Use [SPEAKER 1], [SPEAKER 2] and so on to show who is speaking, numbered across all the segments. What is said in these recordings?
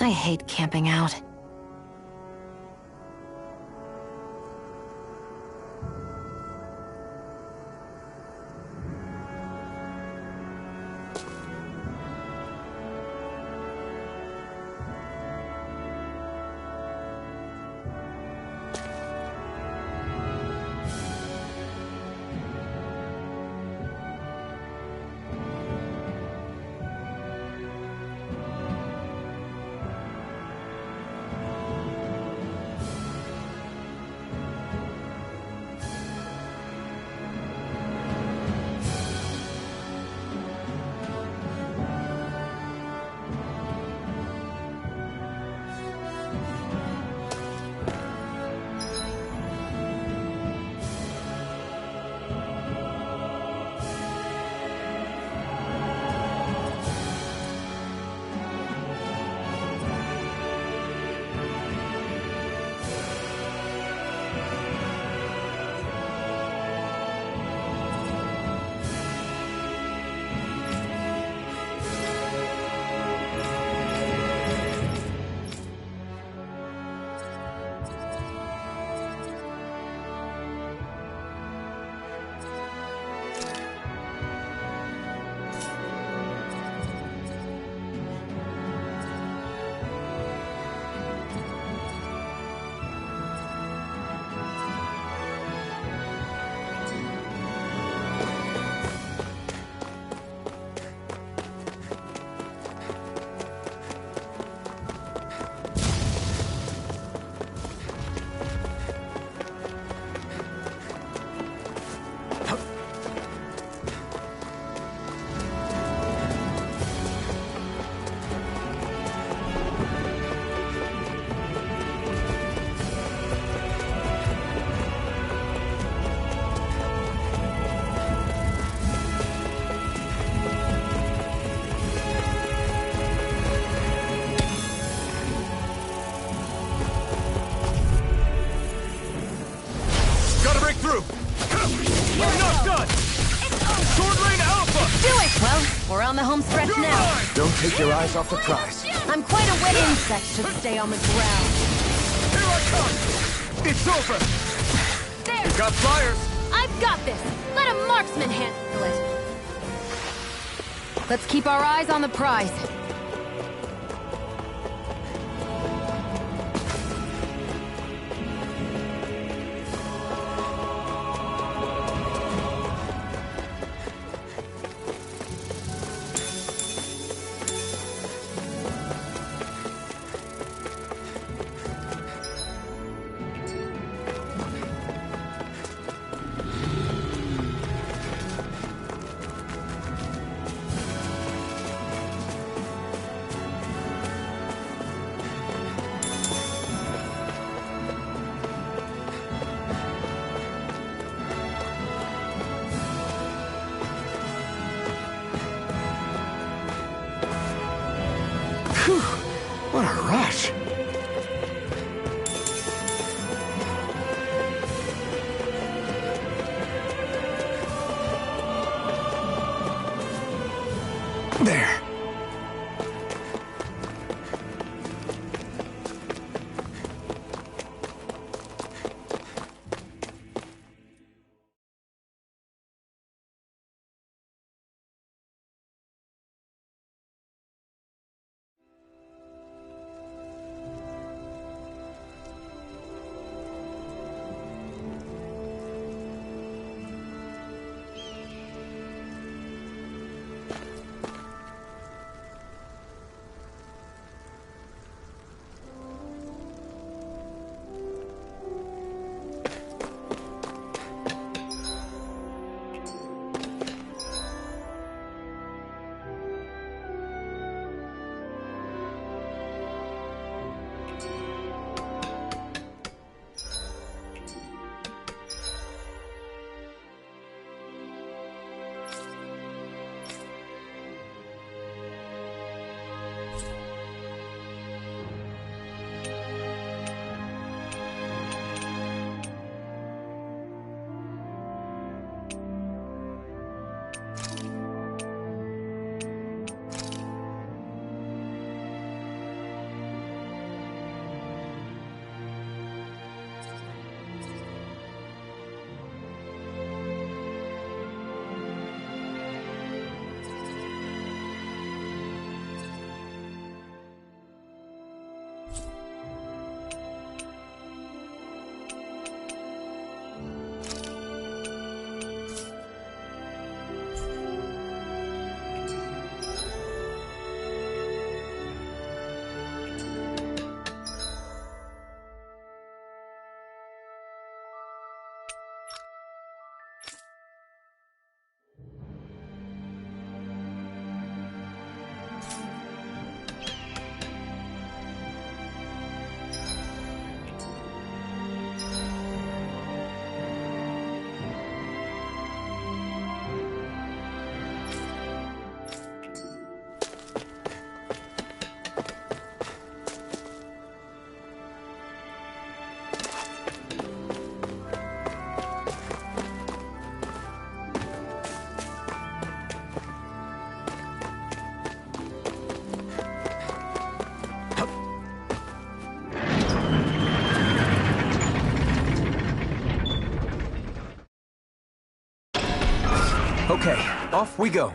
[SPEAKER 1] I hate camping out. We're on the home stretch now.
[SPEAKER 2] Don't take your eyes off the prize.
[SPEAKER 1] I'm quite a wet insect, should stay on the ground.
[SPEAKER 2] Here I come! It's over!
[SPEAKER 1] There!
[SPEAKER 2] You got flyers!
[SPEAKER 1] I've got this! Let a marksman handle it! Let's keep our eyes on the prize.
[SPEAKER 2] Whew, what a rush! There. Okay, off we go.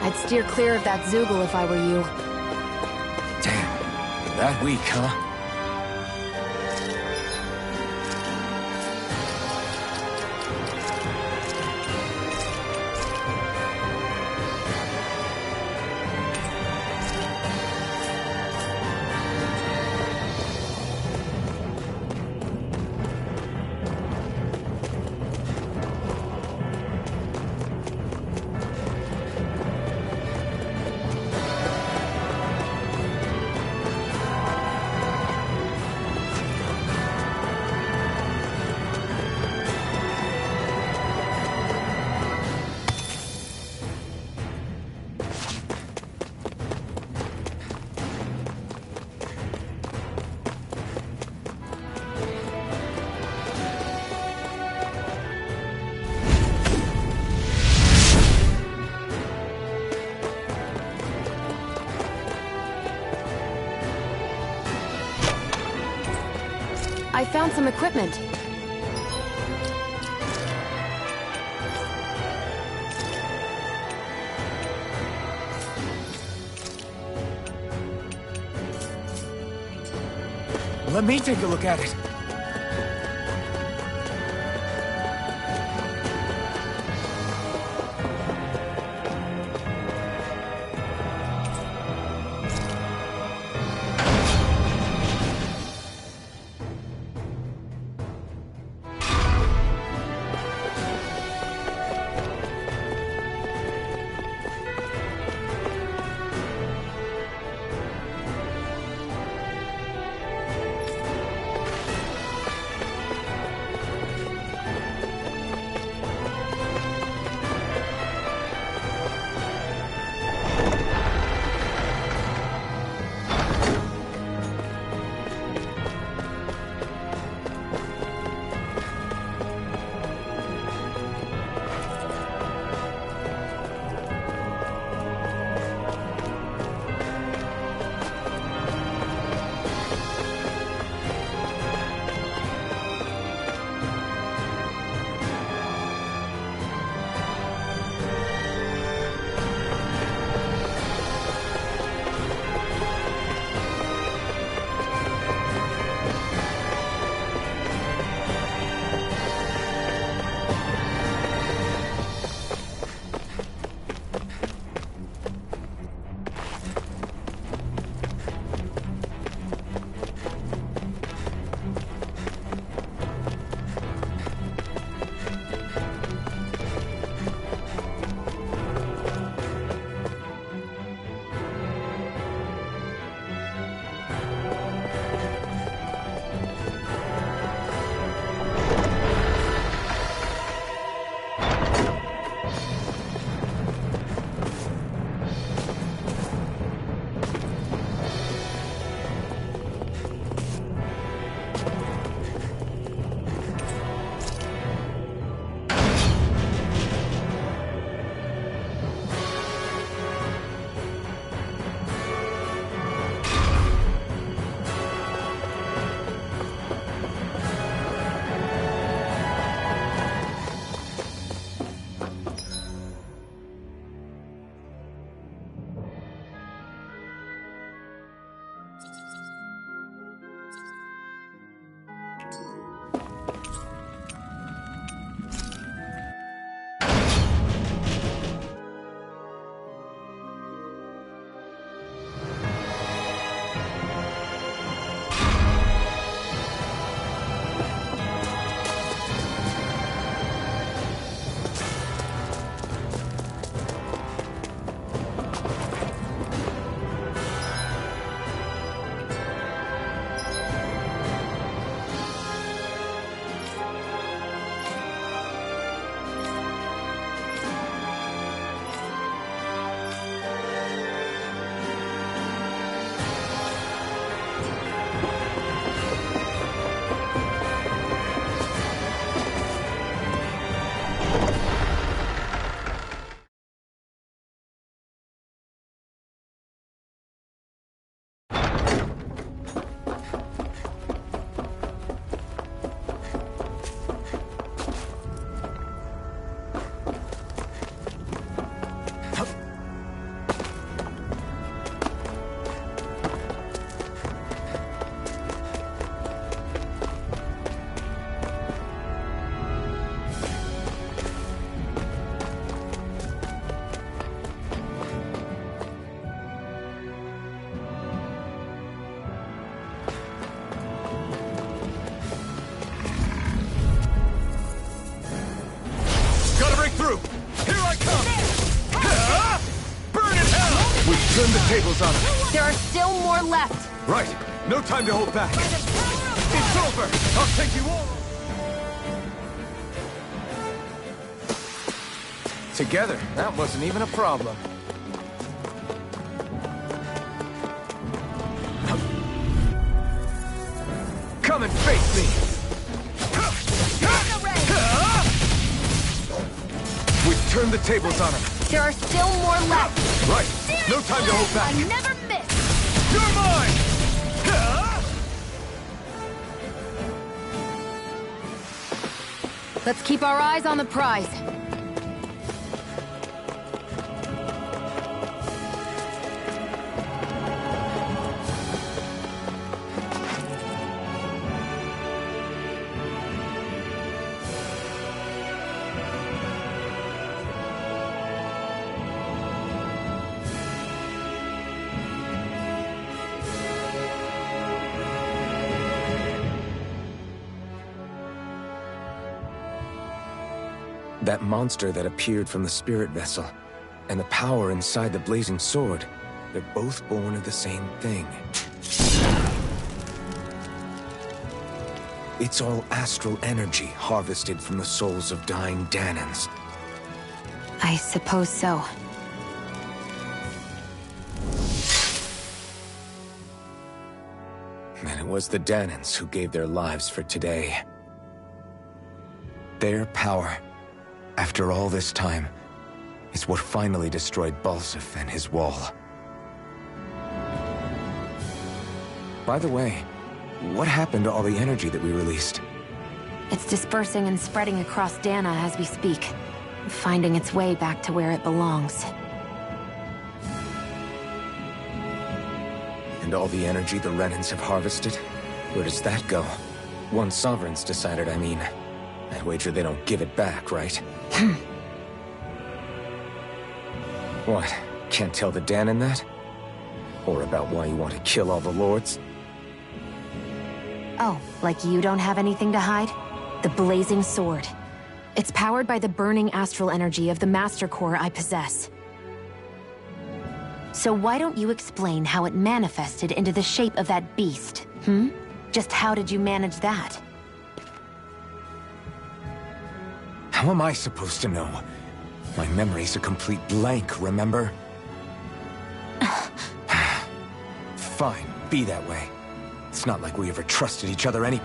[SPEAKER 1] I'd steer clear of that Zoogle if I were you.
[SPEAKER 2] Damn, that weak, huh?
[SPEAKER 1] I found some equipment.
[SPEAKER 2] Let me take a look at it. Turn the tables on him.
[SPEAKER 1] There are still more left.
[SPEAKER 2] Right. No time to hold back. It's over. I'll take you all. Together. That wasn't even a problem. Come and face me. We've turned the tables on him.
[SPEAKER 1] There are still more left.
[SPEAKER 2] Right. No time to hold back.
[SPEAKER 1] I never miss.
[SPEAKER 2] You're mine!
[SPEAKER 1] Let's keep our eyes on the prize.
[SPEAKER 3] That monster that appeared from the spirit vessel, and the power inside the blazing sword, they're both born of the same thing. It's all astral energy harvested from the souls of dying Danans.
[SPEAKER 1] I suppose so.
[SPEAKER 3] And it was the Danans who gave their lives for today. Their power, after all this time, is what finally destroyed Balsif and his wall. By the way, what happened to all the energy that we released?
[SPEAKER 1] It's dispersing and spreading across Dana as we speak, finding its way back to where it belongs.
[SPEAKER 3] And all the energy the Renans have harvested? Where does that go? Once Sovereign's decided, I mean. I wager they don't give it back, right? What? Can't tell the Danan that? Or about why you want to kill all the lords?
[SPEAKER 1] Oh, like you don't have anything to hide? The blazing sword. It's powered by the burning astral energy of the Master Core I possess. So why don't you explain how it manifested into the shape of that beast, Just how did you manage that?
[SPEAKER 3] How am I supposed to know? My memory's a complete blank, remember? Fine, be that way. It's not like we ever trusted each other any...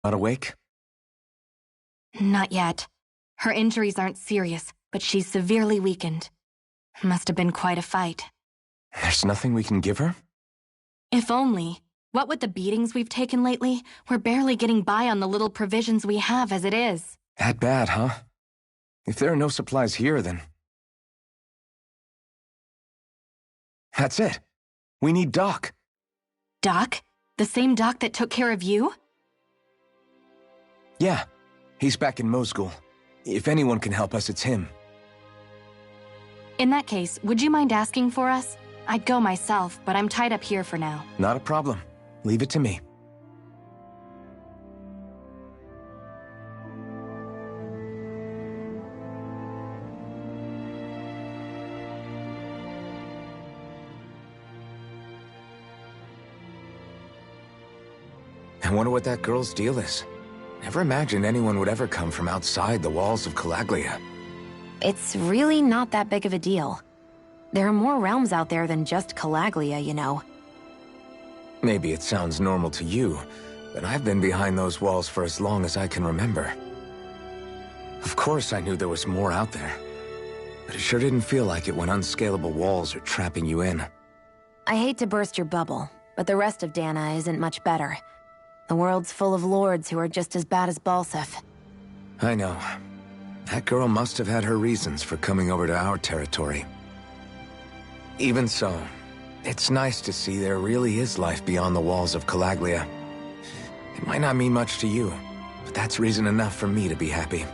[SPEAKER 3] Not awake?
[SPEAKER 1] Not yet. Her injuries aren't serious, but she's severely weakened. Must have been quite a fight.
[SPEAKER 3] There's nothing we can give her?
[SPEAKER 1] If only. What with the beatings we've taken lately, we're barely getting by on the little provisions we have as it is.
[SPEAKER 3] That bad, huh? If there are no supplies here, then... That's it. We need Doc.
[SPEAKER 1] Doc? The same Doc that took care of you?
[SPEAKER 3] Yeah, he's back in Mosgul. If anyone can help us, it's him.
[SPEAKER 1] In that case, would you mind asking for us? I'd go myself, but I'm tied up here for now.
[SPEAKER 3] Not a problem. Leave it to me. I wonder what that girl's deal is. Never imagined anyone would ever come from outside the walls of Calaglia.
[SPEAKER 1] It's really not that big of a deal. There are more realms out there than just Calaglia, you know.
[SPEAKER 3] Maybe it sounds normal to you, but I've been behind those walls for as long as I can remember. Of course I knew there was more out there, but it sure didn't feel like it when unscalable walls are trapping you in.
[SPEAKER 1] I hate to burst your bubble, but the rest of Dana isn't much better. The world's full of lords who are just as bad as Balsif.
[SPEAKER 3] I know. That girl must have had her reasons for coming over to our territory. Even so, it's nice to see there really is life beyond the walls of Calaglia. It might not mean much to you, but that's reason enough for me to be happy.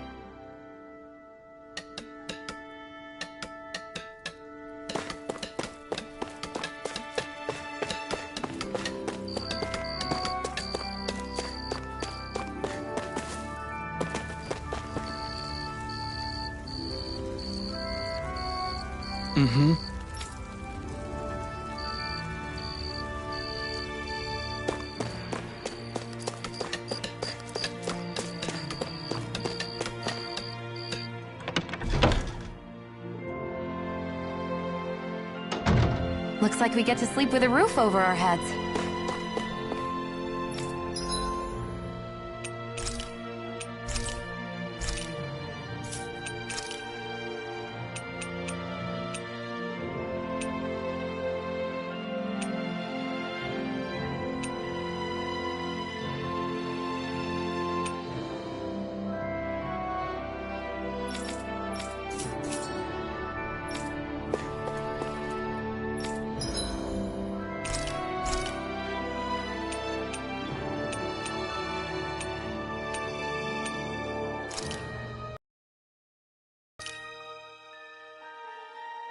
[SPEAKER 1] Looks like we get to sleep with a roof over our heads.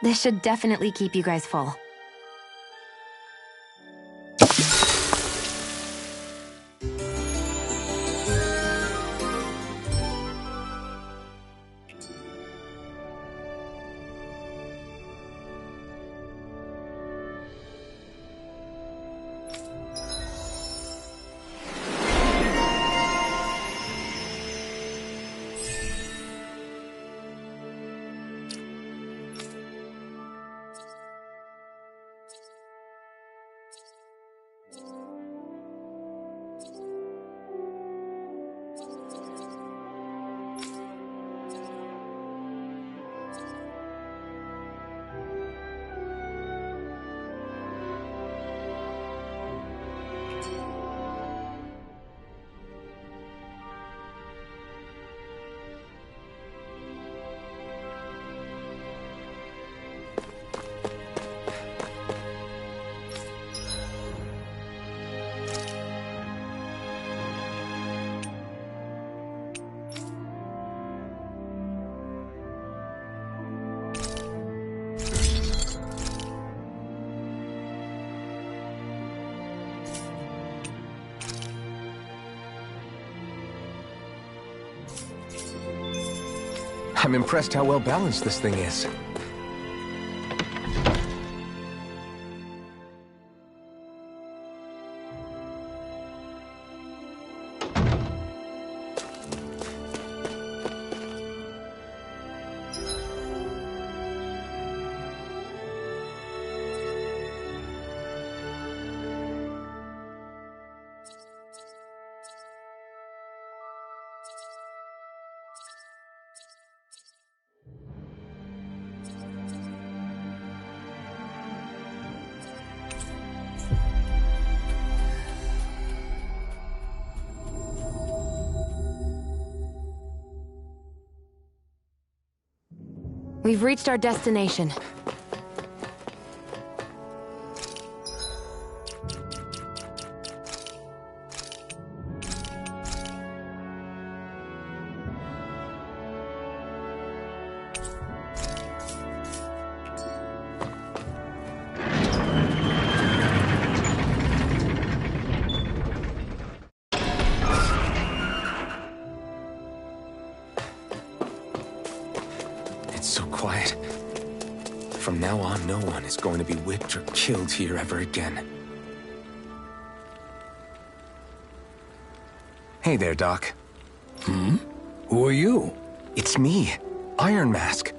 [SPEAKER 1] This should definitely keep you guys full.
[SPEAKER 3] I'm impressed how well balanced this thing is.
[SPEAKER 1] We've reached our destination.
[SPEAKER 3] It's so quiet. From now on, no one is going to be whipped or killed here ever again. Hey there, Doc.
[SPEAKER 4] Who are you?
[SPEAKER 3] It's me, Iron Mask.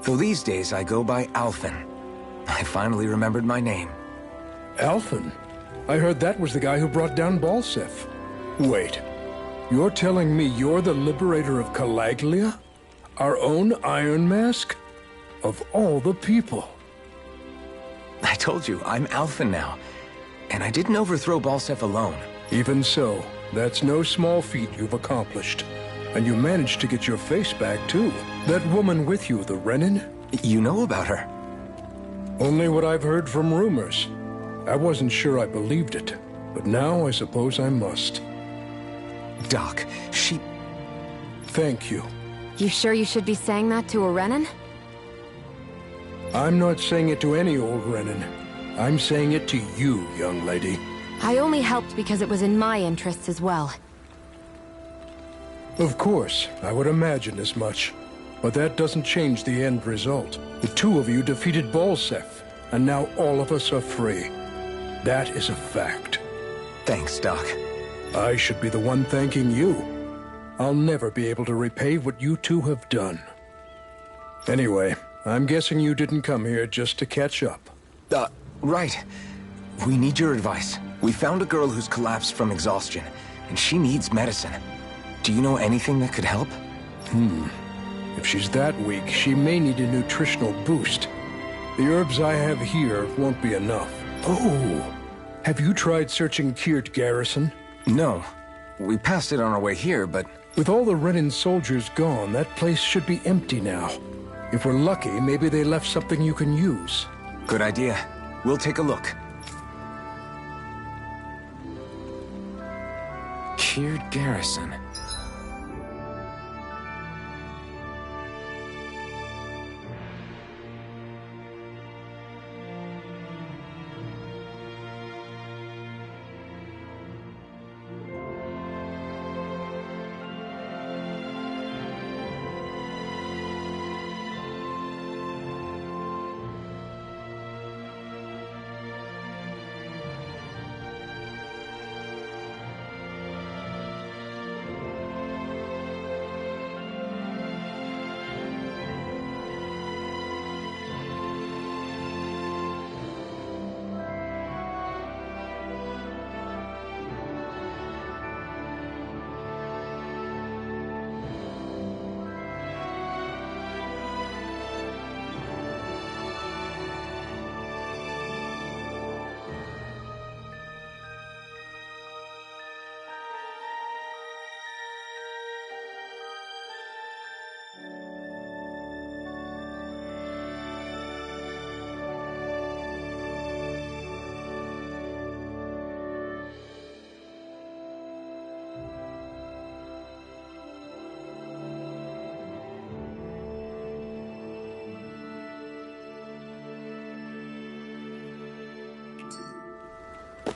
[SPEAKER 3] Though these days I go by Alphen. I finally remembered my name.
[SPEAKER 4] Alphen? I heard that was the guy who brought down Balseph. Wait, you're telling me you're the liberator of Calaglia? Our own Iron Mask? Of all the people.
[SPEAKER 3] I told you, I'm Alphen now. And I didn't overthrow Balseph alone.
[SPEAKER 4] Even so, that's no small feat you've accomplished. And you managed to get your face back, too. That woman with you, the Renin?
[SPEAKER 3] You know about her?
[SPEAKER 4] Only what I've heard from rumors. I wasn't sure I believed it, but now I suppose I must.
[SPEAKER 3] Doc, she...
[SPEAKER 4] Thank you.
[SPEAKER 1] You sure you should be saying that to a Renin?
[SPEAKER 4] I'm not saying it to any old Renin. I'm saying it to you, young lady.
[SPEAKER 1] I only helped because it was in my interests as well.
[SPEAKER 4] Of course, I would imagine as much. But that doesn't change the end result. The two of you defeated Balseph, and now all of us are free. That is a fact.
[SPEAKER 3] Thanks, Doc.
[SPEAKER 4] I should be the one thanking you. I'll never be able to repay what you two have done. Anyway, I'm guessing you didn't come here just to catch up.
[SPEAKER 3] Right. We need your advice. We found a girl who's collapsed from exhaustion, and she needs medicine. Do you know anything that could help?
[SPEAKER 4] If she's that weak, she may need a nutritional boost. The herbs I have here won't be enough. Oh, have you tried searching Kirt Garrison?
[SPEAKER 3] No. We passed it on our way here, but...
[SPEAKER 4] With all the Renan soldiers gone, that place should be empty now. If we're lucky, maybe they left something you can use.
[SPEAKER 3] Good idea. We'll take a look. Kirt Garrison.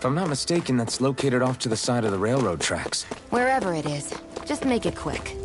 [SPEAKER 3] If I'm not mistaken, that's located off to the side of the railroad tracks.
[SPEAKER 1] Wherever it is, just make it quick.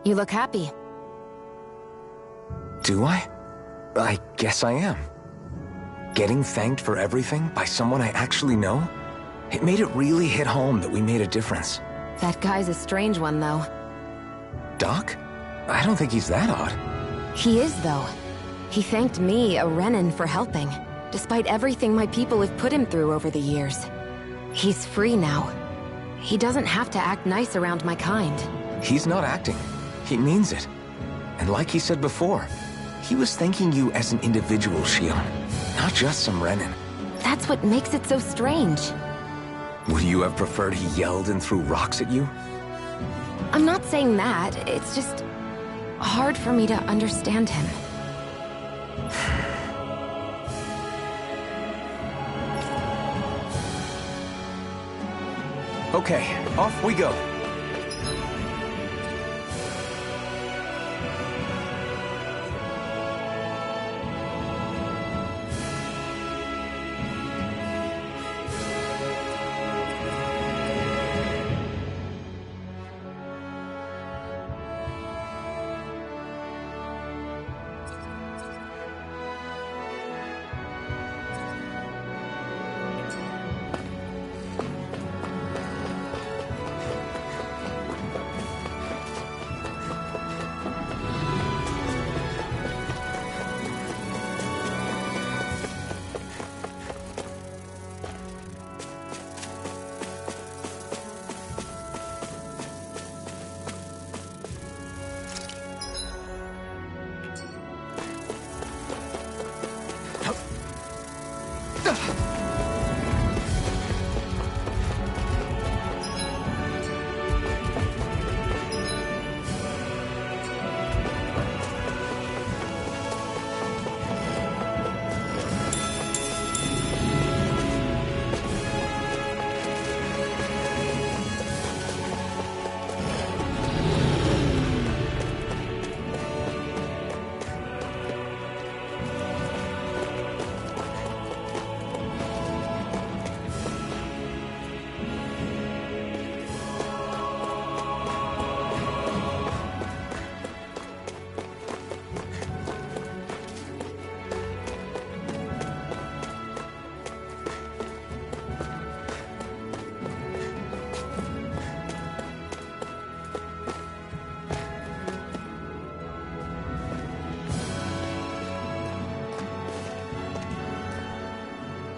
[SPEAKER 1] You look happy.
[SPEAKER 3] Do I? I guess I am. Getting thanked for everything by someone I actually know? It made it really hit home that we made a difference.
[SPEAKER 1] That guy's a strange one, though.
[SPEAKER 3] Doc? I don't think he's that odd.
[SPEAKER 1] He is, though. He thanked me, a Renan, for helping, despite everything my people have put him through over the years. He's free now. He doesn't have to act nice around my kind.
[SPEAKER 3] He's not acting. He means it. And like he said before, he was thanking you as an individual, Shion, not just some Renan.
[SPEAKER 1] That's what makes it so strange.
[SPEAKER 3] Would you have preferred he yelled and threw rocks at you?
[SPEAKER 1] I'm not saying that. It's just hard for me to understand him.
[SPEAKER 3] Okay, off we go.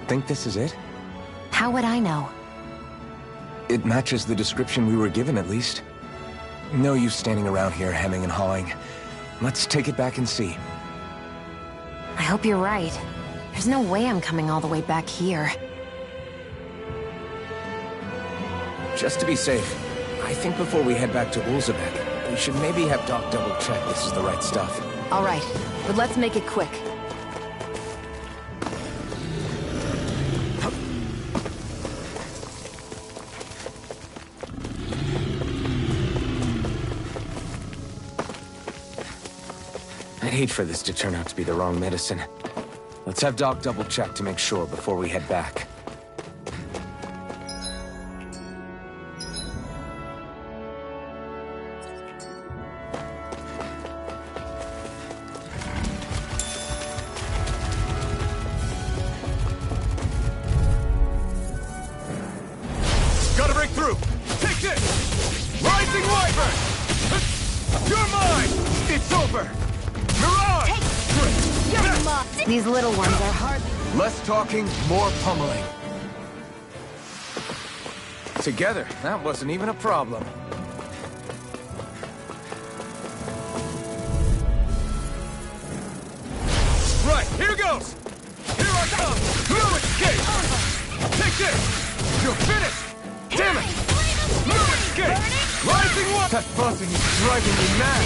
[SPEAKER 3] think this is it?
[SPEAKER 1] How would I know?
[SPEAKER 3] It matches the description we were given, at least. No use standing around here hemming and hawing. Let's take it back and see.
[SPEAKER 1] I hope you're right. There's no way I'm coming all the way back here.
[SPEAKER 3] Just to be safe, I think before we head back to Ulzebek, we should maybe have Doc double-check this is the right stuff.
[SPEAKER 1] All right, but let's make it quick.
[SPEAKER 3] I'd hate for this to turn out to be the wrong medicine. Let's have Doc double-check to make sure before we head back.
[SPEAKER 2] Gotta break through! Take this! Rising Wyvern! You're mine! It's over! Mirage!
[SPEAKER 1] These little ones are hard.
[SPEAKER 3] Less talking, more pummeling. Together, that wasn't even a problem.
[SPEAKER 2] Right, here goes! Here I come! No escape! Take this! You're finished! Damn it! No escape! Rising one! That buzzing is driving me mad!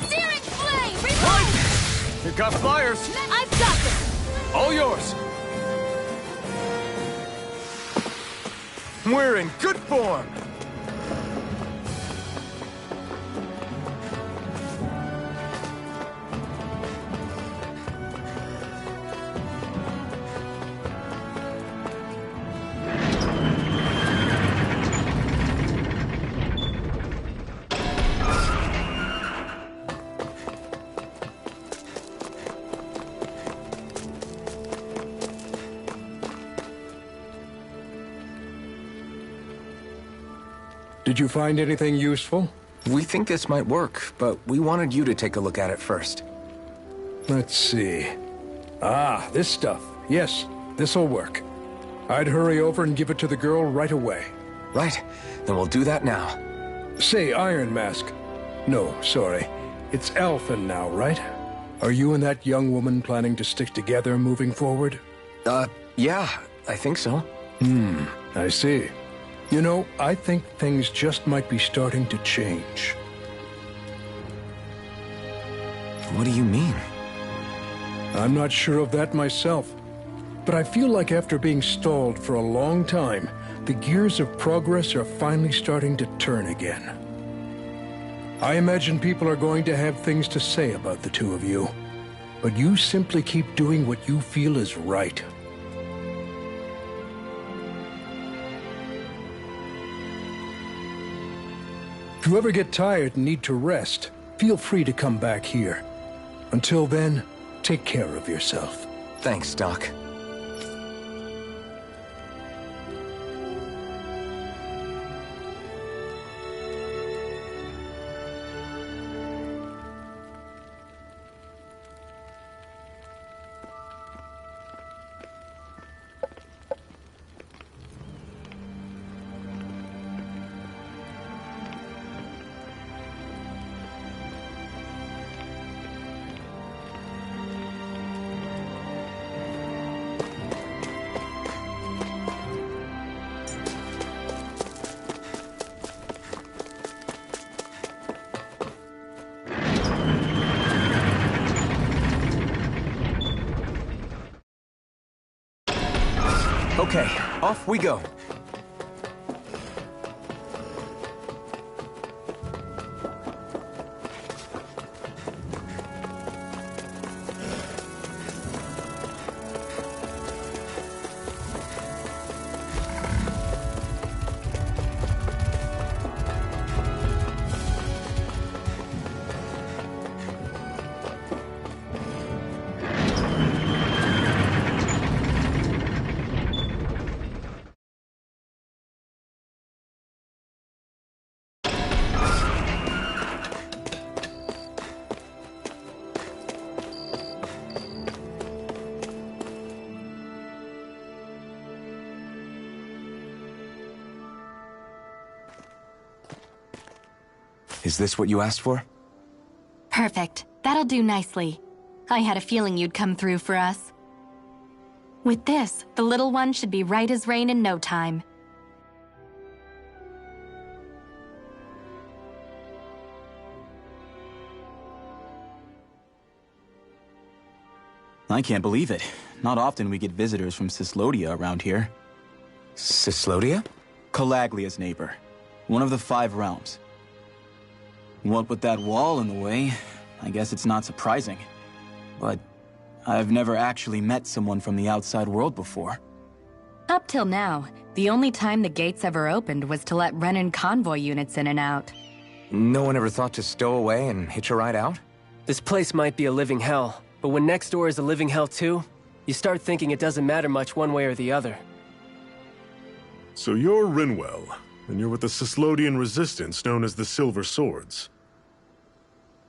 [SPEAKER 5] Searing flame!
[SPEAKER 2] Right!
[SPEAKER 5] Reload!
[SPEAKER 2] You got flyers!
[SPEAKER 5] I've got this!
[SPEAKER 2] All yours!
[SPEAKER 3] We're in good form!
[SPEAKER 4] Did you find anything useful?
[SPEAKER 3] We think this might work, but we wanted you to take a look at it first.
[SPEAKER 4] Let's see. Ah, this stuff. Yes, this'll work. I'd hurry over and give it to the girl right away.
[SPEAKER 3] Right, then we'll do that now.
[SPEAKER 4] Say, Iron Mask. No, sorry. It's Alphen now, right? Are you and that young woman planning to stick together moving forward?
[SPEAKER 3] Yeah, I think so.
[SPEAKER 4] I see. You know, I think things just might be starting to change.
[SPEAKER 3] What do you mean?
[SPEAKER 4] I'm not sure of that myself, but I feel like after being stalled for a long time, the gears of progress are finally starting to turn again. I imagine people are going to have things to say about the two of you, but you simply keep doing what you feel is right. If you ever get tired and need to rest, feel free to come back here. Until then, take care of yourself.
[SPEAKER 3] Thanks, Doc. Okay, off we go. Is this what you asked for?
[SPEAKER 5] Perfect. That'll do nicely. I had a feeling you'd come through for us. With this, the little one should be right as rain in no time.
[SPEAKER 6] I can't believe it. Not often we get visitors from Cyslodia around here.
[SPEAKER 3] Cyslodia?
[SPEAKER 6] Calaglia's neighbor. One of the 5 realms. What with that wall in the way, I guess it's not surprising. But I've never actually met someone from the outside world before.
[SPEAKER 5] Up till now, the only time the gates ever opened was to let Renan convoy units in and out.
[SPEAKER 3] No one ever thought to stow away and hitch a ride out?
[SPEAKER 7] This place might be a living hell, but when next door is a living hell too, you start thinking it doesn't matter much one way or the other.
[SPEAKER 8] So you're Rinwell, and you're with the Cyslodian resistance known as the Silver Swords.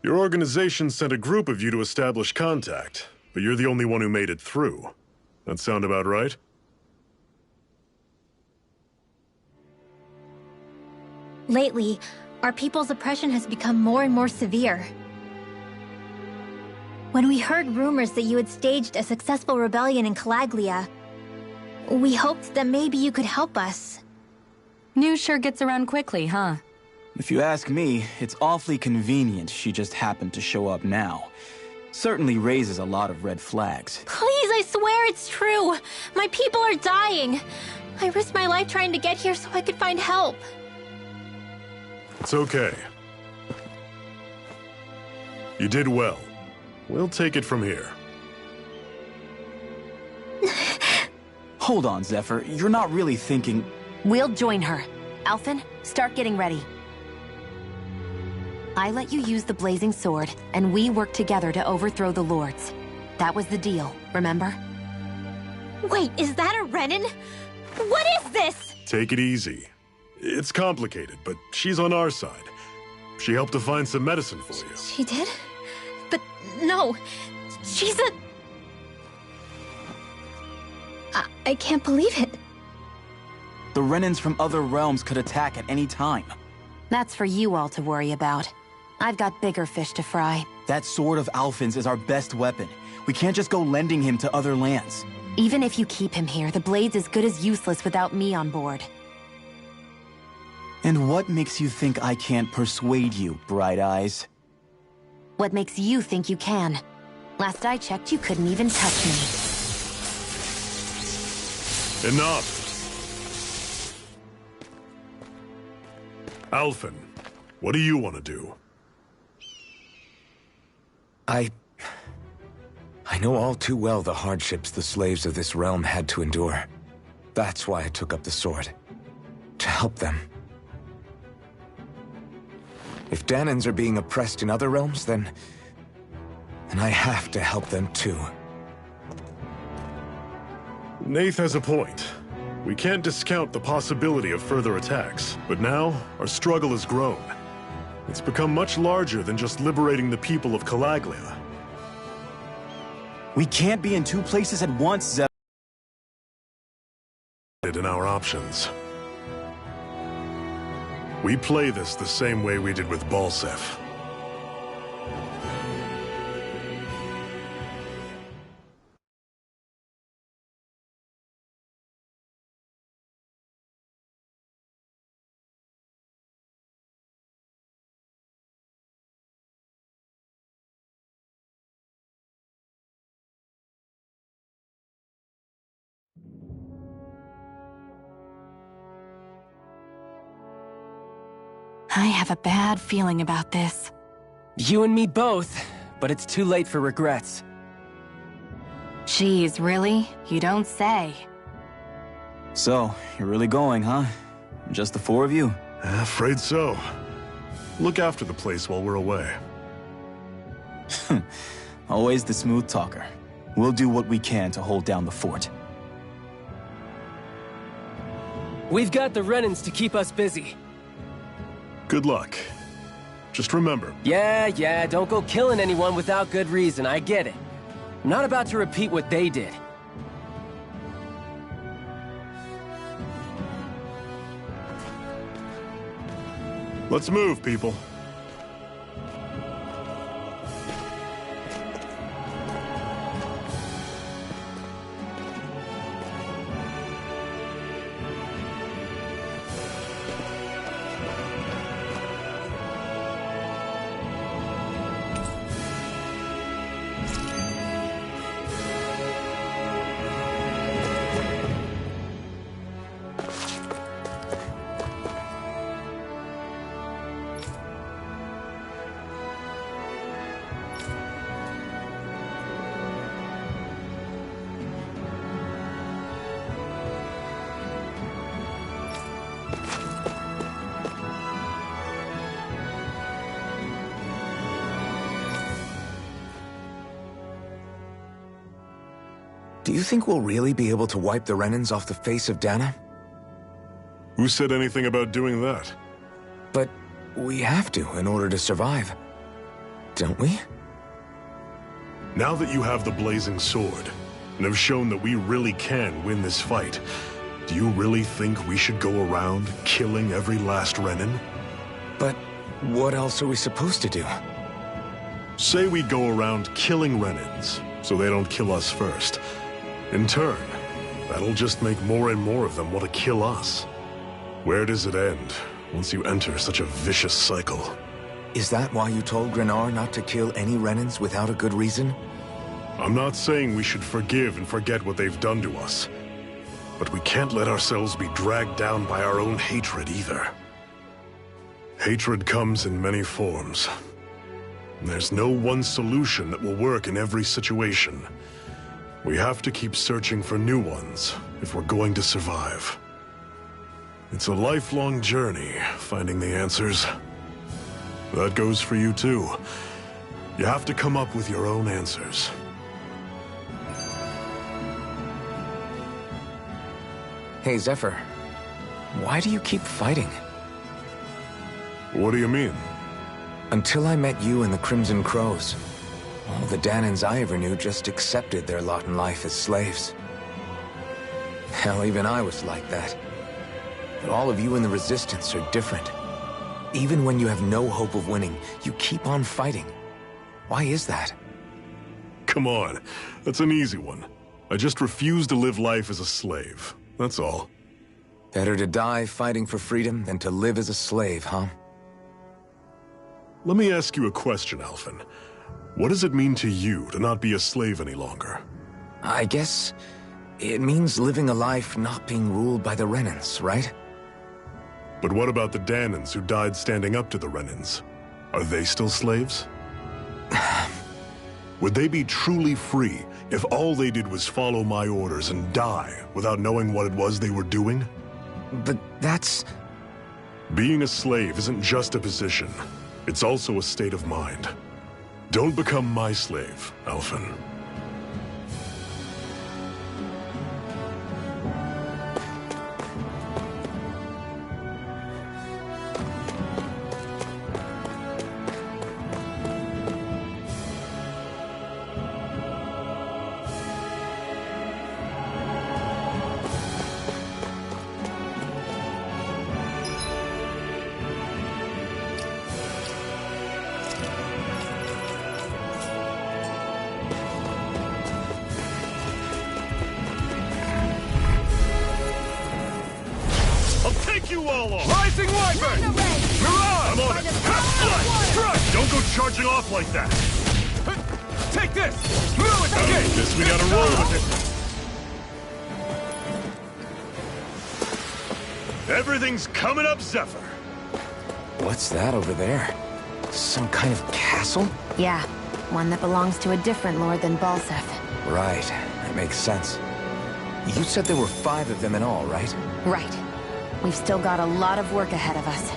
[SPEAKER 8] Your organization sent a group of you to establish contact, but you're the only one who made it through. That sound about right?
[SPEAKER 9] Lately, our people's oppression has become more and more severe. When we heard rumors that you had staged a successful rebellion in Calaglia, we hoped that maybe you could help us.
[SPEAKER 5] News sure gets around quickly, huh?
[SPEAKER 6] If you ask me, it's awfully convenient she just happened to show up now. Certainly raises a lot of red flags.
[SPEAKER 9] Please, I swear it's true! My people are dying! I risked my life trying to get here so I could find help.
[SPEAKER 8] It's okay. You did well. We'll take it from here.
[SPEAKER 6] Hold on, Zephyr. You're not really thinking...
[SPEAKER 1] We'll join her. Alphen, start getting ready. I let you use the blazing sword, and we worked together to overthrow the lords. That was the deal, remember?
[SPEAKER 9] Wait, is that a Renan? What is this?
[SPEAKER 8] Take it easy. It's complicated, but she's on our side. She helped to find some medicine for you.
[SPEAKER 9] She did? But no, she's a... I can't believe it.
[SPEAKER 6] The Renans from other realms could attack at any time.
[SPEAKER 1] That's for you all to worry about. I've got bigger fish to fry.
[SPEAKER 6] That sword of Alphen's is our best weapon. We can't just go lending him to other lands.
[SPEAKER 1] Even if you keep him here, the blade's as good as useless without me on board.
[SPEAKER 6] And what makes you think I can't persuade you, Bright Eyes?
[SPEAKER 1] What makes you think you can? Last I checked, you couldn't even touch me.
[SPEAKER 8] Enough! Alphen, what do you want to do?
[SPEAKER 3] I know all too well the hardships the slaves of this realm had to endure. That's why I took up the sword. To help them. If Danans are being oppressed in other realms, then I have to help them too.
[SPEAKER 8] Nath has a point. We can't discount the possibility of further attacks, but now our struggle has grown. It's become much larger than just liberating the people of Calaglia.
[SPEAKER 6] We can't be in 2 places at once, Zephyr.
[SPEAKER 8] In our options. We play this the same way we did with Balsef.
[SPEAKER 5] I have a bad feeling about this.
[SPEAKER 7] You and me both, but it's too late for regrets.
[SPEAKER 5] Geez, really? You don't say.
[SPEAKER 6] So, you're really going, huh? Just the 4 of you?
[SPEAKER 8] Afraid so. Look after the place while we're away.
[SPEAKER 6] Always the smooth talker. We'll do what we can to hold down the fort.
[SPEAKER 7] We've got the Renans to keep us busy.
[SPEAKER 8] Good luck. Just remember...
[SPEAKER 7] Yeah, don't go killing anyone without good reason, I get it. I'm not about to repeat what they did.
[SPEAKER 8] Let's move, people.
[SPEAKER 3] Do you think we'll really be able to wipe the Renans off the face of Dana?
[SPEAKER 8] Who said anything about doing that?
[SPEAKER 3] But we have to in order to survive. Don't we?
[SPEAKER 8] Now that you have the blazing sword, and have shown that we really can win this fight, do you really think we should go around killing every last Renan?
[SPEAKER 3] But what else are we supposed to do?
[SPEAKER 8] Say we go around killing Renans, so they don't kill us first. In turn, that'll just make more and more of them want to kill us. Where does it end once you enter such a vicious cycle?
[SPEAKER 3] Is that why you told Grenar not to kill any Renans without a good reason?
[SPEAKER 8] I'm not saying we should forgive and forget what they've done to us. But we can't let ourselves be dragged down by our own hatred either. Hatred comes in many forms. There's no one solution that will work in every situation. We have to keep searching for new ones if we're going to survive. It's a lifelong journey, finding the answers. That goes for you too. You have to come up with your own answers.
[SPEAKER 3] Hey, Zephyr. Why do you keep fighting?
[SPEAKER 8] What do you mean?
[SPEAKER 3] Until I met you and the Crimson Crows, all the Danans I ever knew just accepted their lot in life as slaves. Hell, even I was like that. But all of you in the Resistance are different. Even when you have no hope of winning, you keep on fighting. Why is that?
[SPEAKER 8] Come on, that's an easy one. I just refuse to live life as a slave, that's all.
[SPEAKER 3] Better to die fighting for freedom than to live as a slave, huh?
[SPEAKER 8] Let me ask you a question, Alphen. What does it mean to you to not be a slave any longer?
[SPEAKER 3] I guess it means living a life not being ruled by the Renans, right?
[SPEAKER 8] But what about the Danans who died standing up to the Renans? Are they still slaves? Would they be truly free if all they did was follow my orders and die without knowing what it was they were doing?
[SPEAKER 3] But that's...
[SPEAKER 8] Being a slave isn't just a position. It's also a state of mind. Don't become my slave, Alphen.
[SPEAKER 2] Rising Wyvern! Mirage!
[SPEAKER 8] I'm on it! Crush! Don't go charging off like that!
[SPEAKER 2] Take this! Fluid escape!
[SPEAKER 8] Guess we gotta roll with it. Everything's coming up, Zephyr!
[SPEAKER 3] What's that over there? Some kind of castle?
[SPEAKER 1] Yeah, one that belongs to a different lord than Balsef.
[SPEAKER 3] Right, that makes sense. You said there were 5 of them in all, right?
[SPEAKER 1] Right. We've still got a lot of work ahead of us.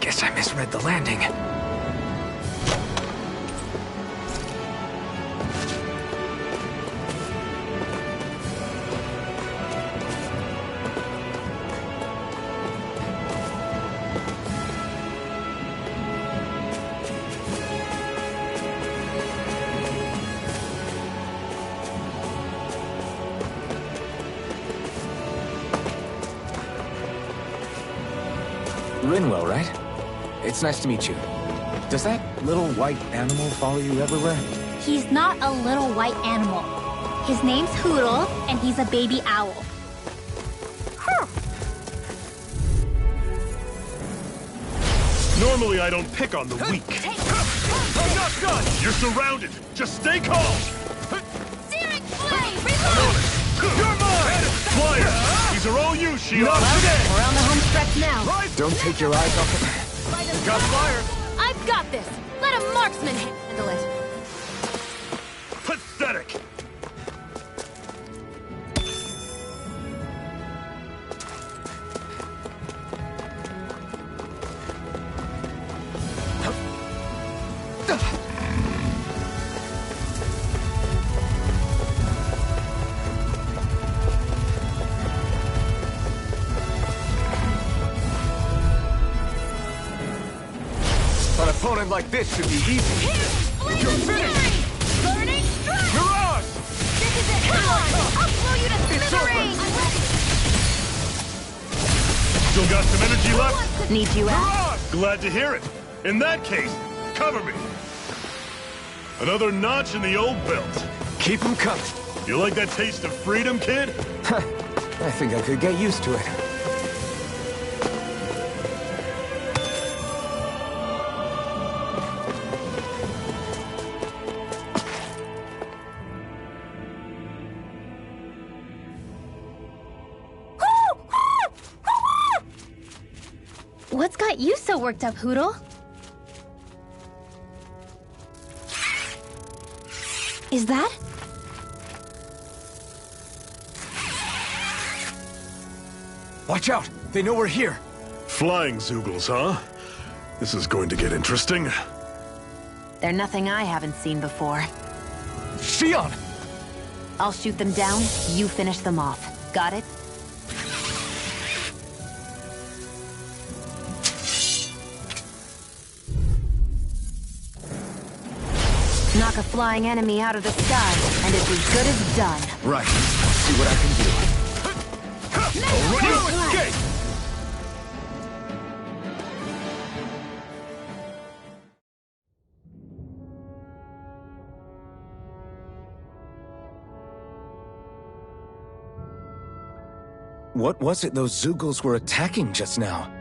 [SPEAKER 3] Guess I misread the landing. Rinwell, right? It's nice to meet you. Does that little white animal follow you everywhere?
[SPEAKER 9] He's not a little white animal. His name's Hoodle, and he's a baby owl.
[SPEAKER 8] Normally I don't pick on the weak.
[SPEAKER 2] I'm not done!
[SPEAKER 8] You're surrounded! Just stay calm!
[SPEAKER 9] Searing flame!
[SPEAKER 8] I'm on it!
[SPEAKER 2] You're mine!
[SPEAKER 8] Flyer! These are all you, Shion!
[SPEAKER 1] We're on the home stretch now.
[SPEAKER 3] Don't take your eyes off of...
[SPEAKER 2] Got fire!
[SPEAKER 1] got this! Let a marksman handle it!
[SPEAKER 8] Pathetic!
[SPEAKER 3] An opponent like this should be easy.
[SPEAKER 1] You're finished! Burning strike!
[SPEAKER 3] Mirage!
[SPEAKER 1] This is it! Come on! I'll blow you to smithereens! I'm ready!
[SPEAKER 8] Still got some energy left?
[SPEAKER 5] Need you out?
[SPEAKER 8] Mirage! Glad to hear it. In that case, cover me. Another notch in the old belt.
[SPEAKER 3] Keep them coming.
[SPEAKER 8] You like that taste of freedom, kid?
[SPEAKER 3] I think I could get used to it.
[SPEAKER 9] What's got you so worked up, Hootle? Is that?
[SPEAKER 3] Watch out! They know we're here!
[SPEAKER 8] Flying Zoogles, huh? This is going to get interesting.
[SPEAKER 1] They're nothing I haven't seen before.
[SPEAKER 3] Shion!
[SPEAKER 1] I'll shoot them down, you finish them off. Got it? Knock a flying enemy out of the sky, and it's as good as done.
[SPEAKER 3] Right. Let's see what I can do.
[SPEAKER 2] No escape!
[SPEAKER 3] What was it those Zoogles were attacking just now?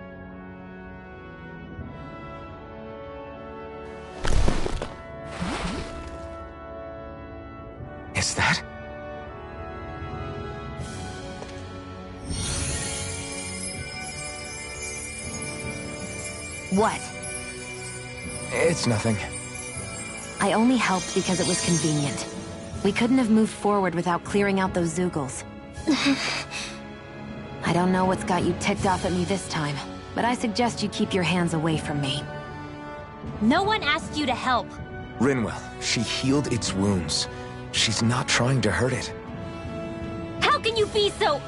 [SPEAKER 3] Is that?
[SPEAKER 1] What?
[SPEAKER 3] It's nothing.
[SPEAKER 1] I only helped because it was convenient. We couldn't have moved forward without clearing out those Zoogles. I don't know what's got you ticked off at me this time, but I suggest you keep your hands away from me.
[SPEAKER 9] No one asked you to help.
[SPEAKER 3] Rinwell, she healed its wounds. She's not trying to hurt it.
[SPEAKER 9] How can you be so...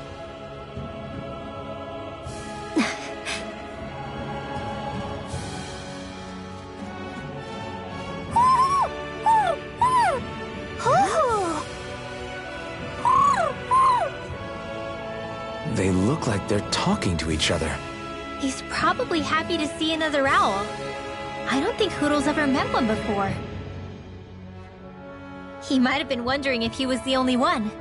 [SPEAKER 3] They look like they're talking to each other.
[SPEAKER 9] He's probably happy to see another owl. I don't think Hootle's ever met one before. He might have been wondering if he was the only one.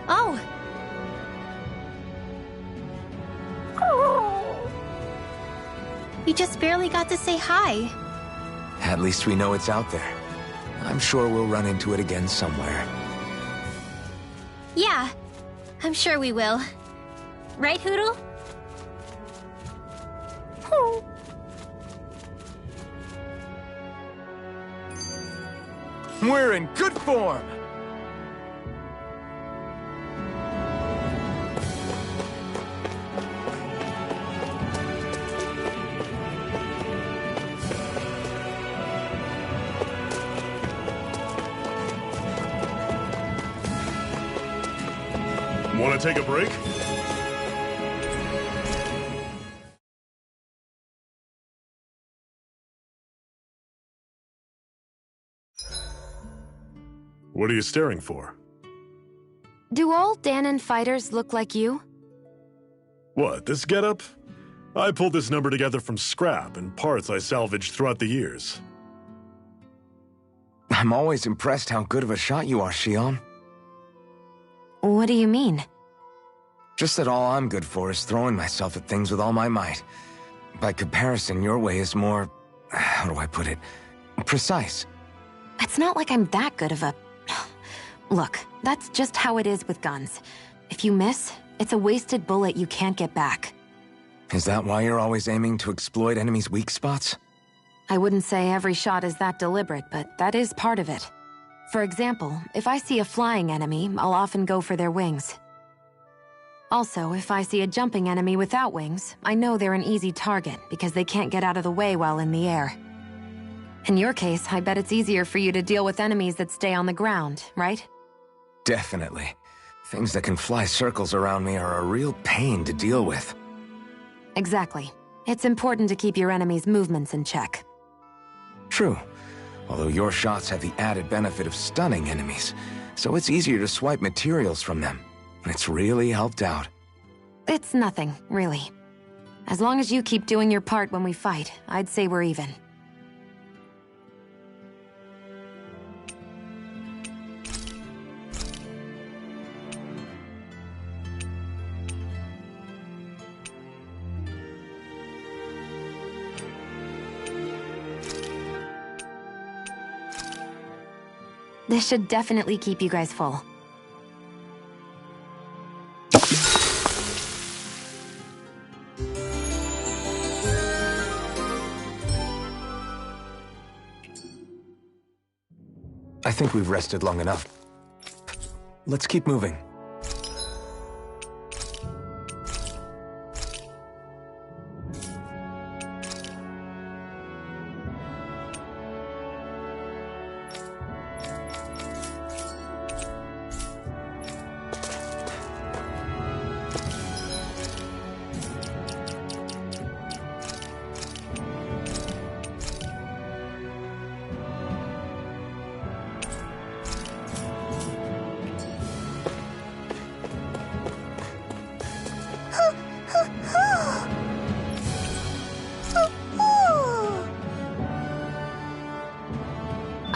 [SPEAKER 9] Oh. You just barely got to say hi.
[SPEAKER 3] At least we know it's out there. I'm sure we'll run into it again somewhere.
[SPEAKER 9] Yeah, I'm sure we will. Right, Hootle?
[SPEAKER 3] We're in good form!
[SPEAKER 8] Want to take a break? What are you staring for?
[SPEAKER 1] Do all Danon fighters look like you?
[SPEAKER 8] What, this getup? I pulled this number together from scrap and parts I salvaged throughout the years.
[SPEAKER 3] I'm always impressed how good of a shot you are, Shion.
[SPEAKER 1] What do you mean?
[SPEAKER 3] Just that all I'm good for is throwing myself at things with all my might. By comparison, your way is more... how do I put it? Precise.
[SPEAKER 1] It's not like I'm that good of a... Look, that's just how it is with guns. If you miss, It's a wasted bullet you can't get back.
[SPEAKER 3] Is that why you're always aiming to exploit enemies' weak spots?
[SPEAKER 1] I wouldn't say every shot is that deliberate, but that is part of it. For example, if I see a flying enemy, I'll often go for their wings. Also, if I see a jumping enemy without wings, I know they're an easy target because they can't get out of the way while in the air. In your case, I bet it's easier for you to deal with enemies that stay on the ground, right?
[SPEAKER 3] Definitely. Things that can fly circles around me are a real pain to deal with.
[SPEAKER 1] Exactly. It's important to keep your enemy's movements in check.
[SPEAKER 3] True. Although your shots have the added benefit of stunning enemies, so it's easier to swipe materials from them. It's really helped out.
[SPEAKER 1] It's nothing, really. As long as you keep doing your part when we fight, I'd say we're even. This should definitely keep you guys full.
[SPEAKER 3] I think we've rested long enough. Let's keep moving.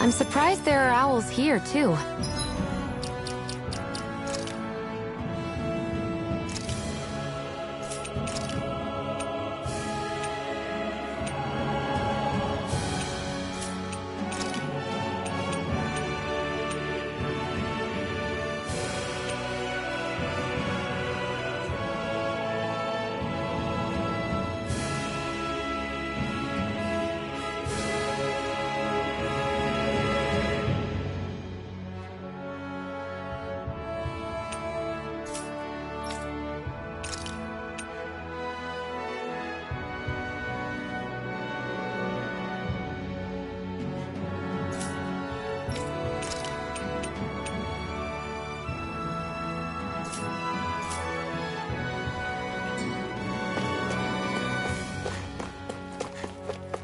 [SPEAKER 1] I'm surprised there are owls here, too.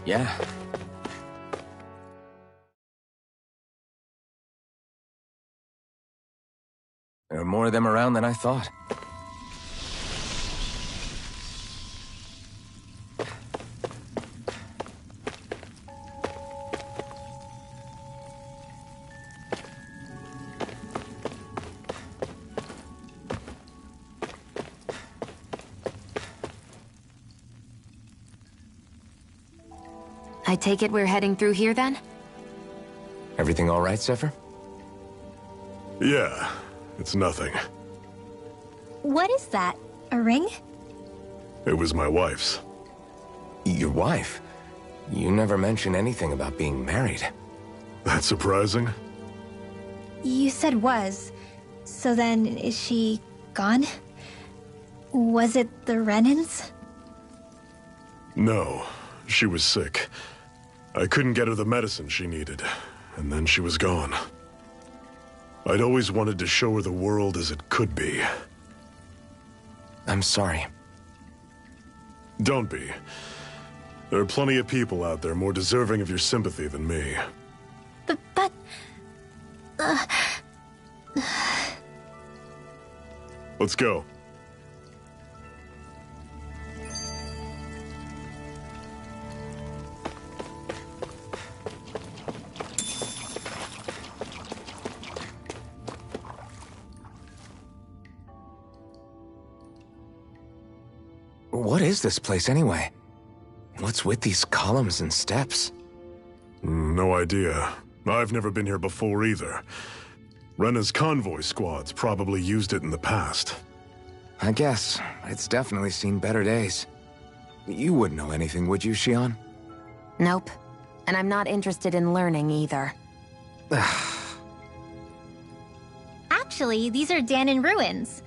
[SPEAKER 3] Yeah. There are more of them around than I thought.
[SPEAKER 1] I take it we're heading through here, then?
[SPEAKER 3] Everything all right, Zephyr?
[SPEAKER 8] Yeah, it's nothing.
[SPEAKER 9] What is that? A ring?
[SPEAKER 8] It was my wife's.
[SPEAKER 3] Your wife? You never mentioned anything about being married.
[SPEAKER 8] That's surprising?
[SPEAKER 9] You said was. So then, is she gone? Was it the Renans?
[SPEAKER 8] No, she was sick. I couldn't get her the medicine she needed, and then she was gone. I'd always wanted to show her the world as it could be.
[SPEAKER 3] I'm sorry.
[SPEAKER 8] Don't be. There are plenty of people out there more deserving of your sympathy than me.
[SPEAKER 9] But...
[SPEAKER 8] Let's go.
[SPEAKER 3] What is this place, anyway? What's with these columns and steps?
[SPEAKER 8] No idea. I've never been here before either. Rena's convoy squads probably used it in the past.
[SPEAKER 3] I guess. It's definitely seen better days. You wouldn't know anything, would you, Xion?
[SPEAKER 1] Nope. And I'm not interested in learning either.
[SPEAKER 9] Actually, these are Danon ruins.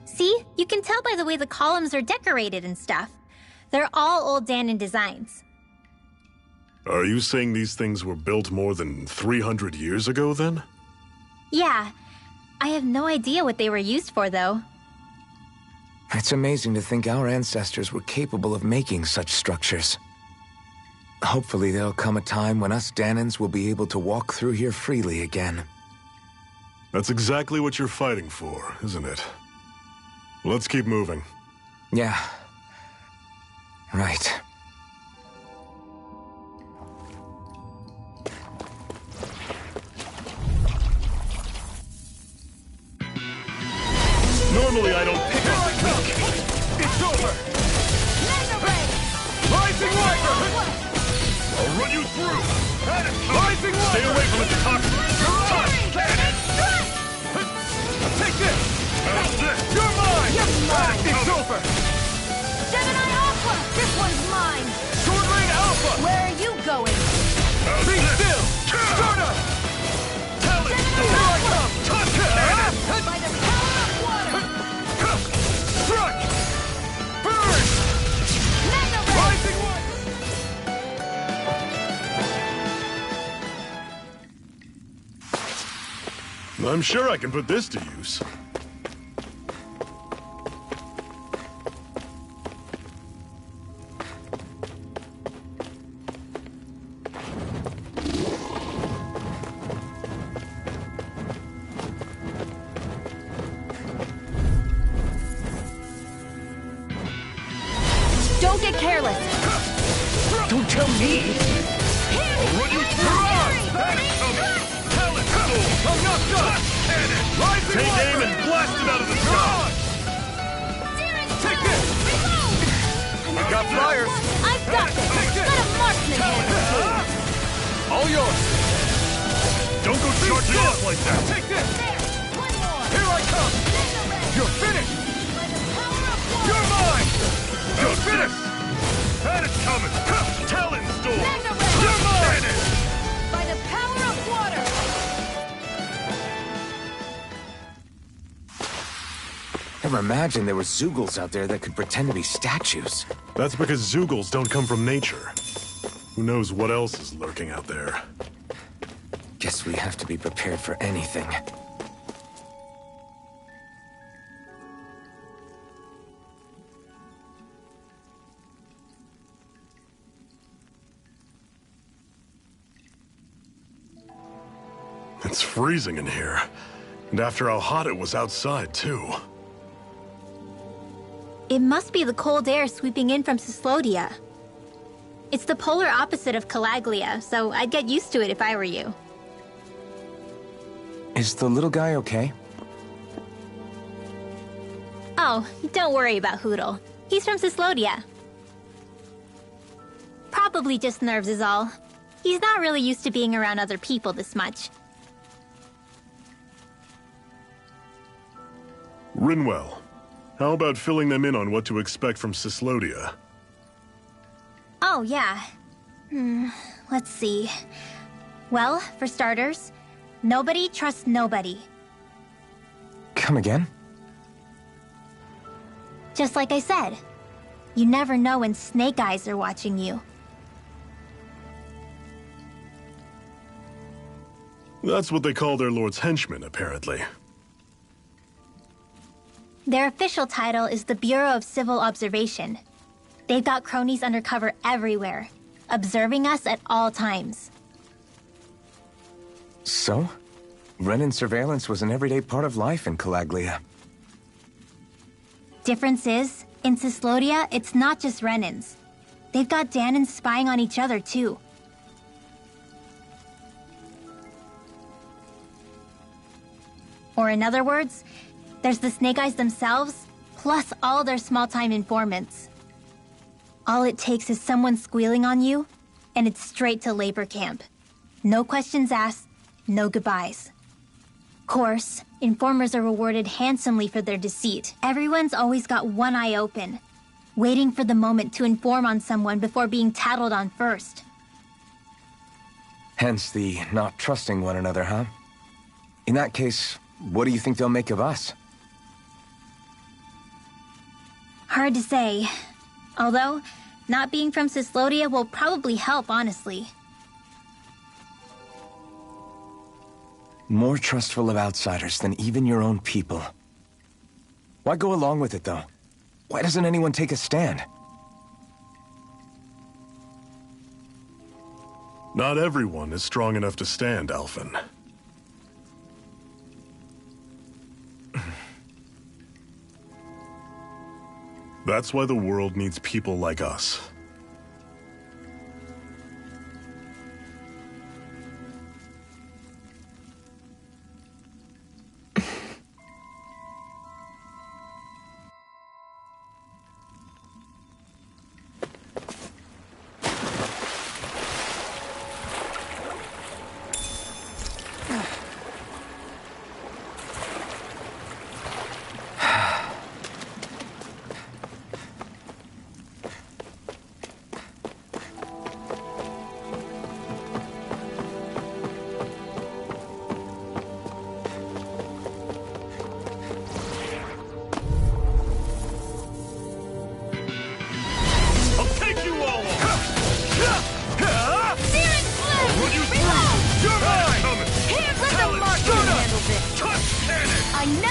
[SPEAKER 9] See? You can tell by the way the columns are decorated and stuff. They're all old Danon designs.
[SPEAKER 8] Are you saying these things were built more than 300 years ago, then?
[SPEAKER 9] Yeah. I have no idea what they were used for, though.
[SPEAKER 3] It's amazing to think our ancestors were capable of making such structures. Hopefully there'll come a time when us Danons will be able to walk through here freely again.
[SPEAKER 8] That's exactly what you're fighting for, isn't it? Let's keep moving.
[SPEAKER 3] Yeah. Right.
[SPEAKER 8] Normally I don't pick on the weak.
[SPEAKER 2] It's over! Rising Wiper!
[SPEAKER 8] I'll run you through!
[SPEAKER 2] Rising Wiper!
[SPEAKER 8] Stay away from its toxins!
[SPEAKER 2] Take this!
[SPEAKER 8] How's this?
[SPEAKER 2] You're mine!
[SPEAKER 8] mine!
[SPEAKER 2] It's over!
[SPEAKER 10] Gemini Alpha! This one's mine!
[SPEAKER 2] Short Lane Alpha!
[SPEAKER 10] Where are you going?
[SPEAKER 8] How's
[SPEAKER 2] Be
[SPEAKER 8] this?
[SPEAKER 2] still! Start up!
[SPEAKER 8] Talent
[SPEAKER 2] Here
[SPEAKER 8] Storm!
[SPEAKER 2] I come!
[SPEAKER 10] By the power of water!
[SPEAKER 2] Struck! Burn!
[SPEAKER 10] Mega Ray!
[SPEAKER 2] Rising Wiper!
[SPEAKER 8] I'm sure I can put this to use.
[SPEAKER 10] Don't get careless!
[SPEAKER 2] Don't tell me!
[SPEAKER 8] I'll run you through! Talent Storm!
[SPEAKER 2] I'm knocked up!
[SPEAKER 8] Cannon!
[SPEAKER 2] Rising
[SPEAKER 8] Take
[SPEAKER 2] Wiper!
[SPEAKER 8] aim and blast it out of the
[SPEAKER 2] You're
[SPEAKER 8] sky!
[SPEAKER 2] on! Take this! Got flyers!
[SPEAKER 10] I've got this!
[SPEAKER 2] Take this!
[SPEAKER 10] Let a marksman handle it!
[SPEAKER 2] All yours!
[SPEAKER 8] Don't go charging
[SPEAKER 2] still.
[SPEAKER 8] off like that!
[SPEAKER 2] Take this!
[SPEAKER 10] One more!
[SPEAKER 2] Here I come! You're finished!
[SPEAKER 10] By the power of water!
[SPEAKER 2] You're mine! You're
[SPEAKER 8] How's
[SPEAKER 2] finished!
[SPEAKER 8] this? Had it coming! Talent Storm!
[SPEAKER 10] Mega Ray!
[SPEAKER 2] You're mine!
[SPEAKER 8] Cannon!
[SPEAKER 10] By the power of water!
[SPEAKER 3] Never imagined there were Zeugles out there that could pretend to be statues.
[SPEAKER 8] That's because Zeugles don't come from nature. Who knows what else is lurking out there?
[SPEAKER 3] Guess we have to be prepared for anything.
[SPEAKER 8] It's freezing in here. And after how hot it was outside, too.
[SPEAKER 9] It must be the cold air sweeping in from Cyslodia. It's the polar opposite of Calaglia, so I'd get used to it if I were you.
[SPEAKER 3] Is the little guy okay?
[SPEAKER 9] Oh, don't worry about Hootle. He's from Cyslodia. Probably just nerves is all. He's not really used to being around other people this much.
[SPEAKER 8] Rinwell, how about filling them in on what to expect from Cyslodia?
[SPEAKER 9] Oh, yeah. Let's see. Well, for starters, nobody trusts nobody.
[SPEAKER 3] Come again?
[SPEAKER 9] Just like I said, you never know when snake eyes are watching you.
[SPEAKER 8] That's what they call their lord's henchmen, apparently.
[SPEAKER 9] Their official title is the Bureau of Civil Observation. They've got cronies undercover everywhere, observing us at all times.
[SPEAKER 3] So? Renin surveillance was an everyday part of life in Calaglia.
[SPEAKER 9] Difference is, in Cyslodia, it's not just Renins. They've got Danons spying on each other, too. Or in other words, there's the Snake Eyes themselves, plus all their small-time informants. All it takes is someone squealing on you, and it's straight to labor camp. No questions asked, no goodbyes. course, informers are rewarded handsomely for their deceit. Everyone's always got one eye open, waiting for the moment to inform on someone before being tattled on first.
[SPEAKER 3] Hence the not trusting one another, huh? In that case, what do you think they'll make of us?
[SPEAKER 9] Hard to say. Although, not being from Cyslodia will probably help, honestly.
[SPEAKER 3] More trustful of outsiders than even your own people. Why go along with it, though? Why doesn't anyone take a stand?
[SPEAKER 8] Not everyone is strong enough to stand, Alphen. That's why the world needs people like us.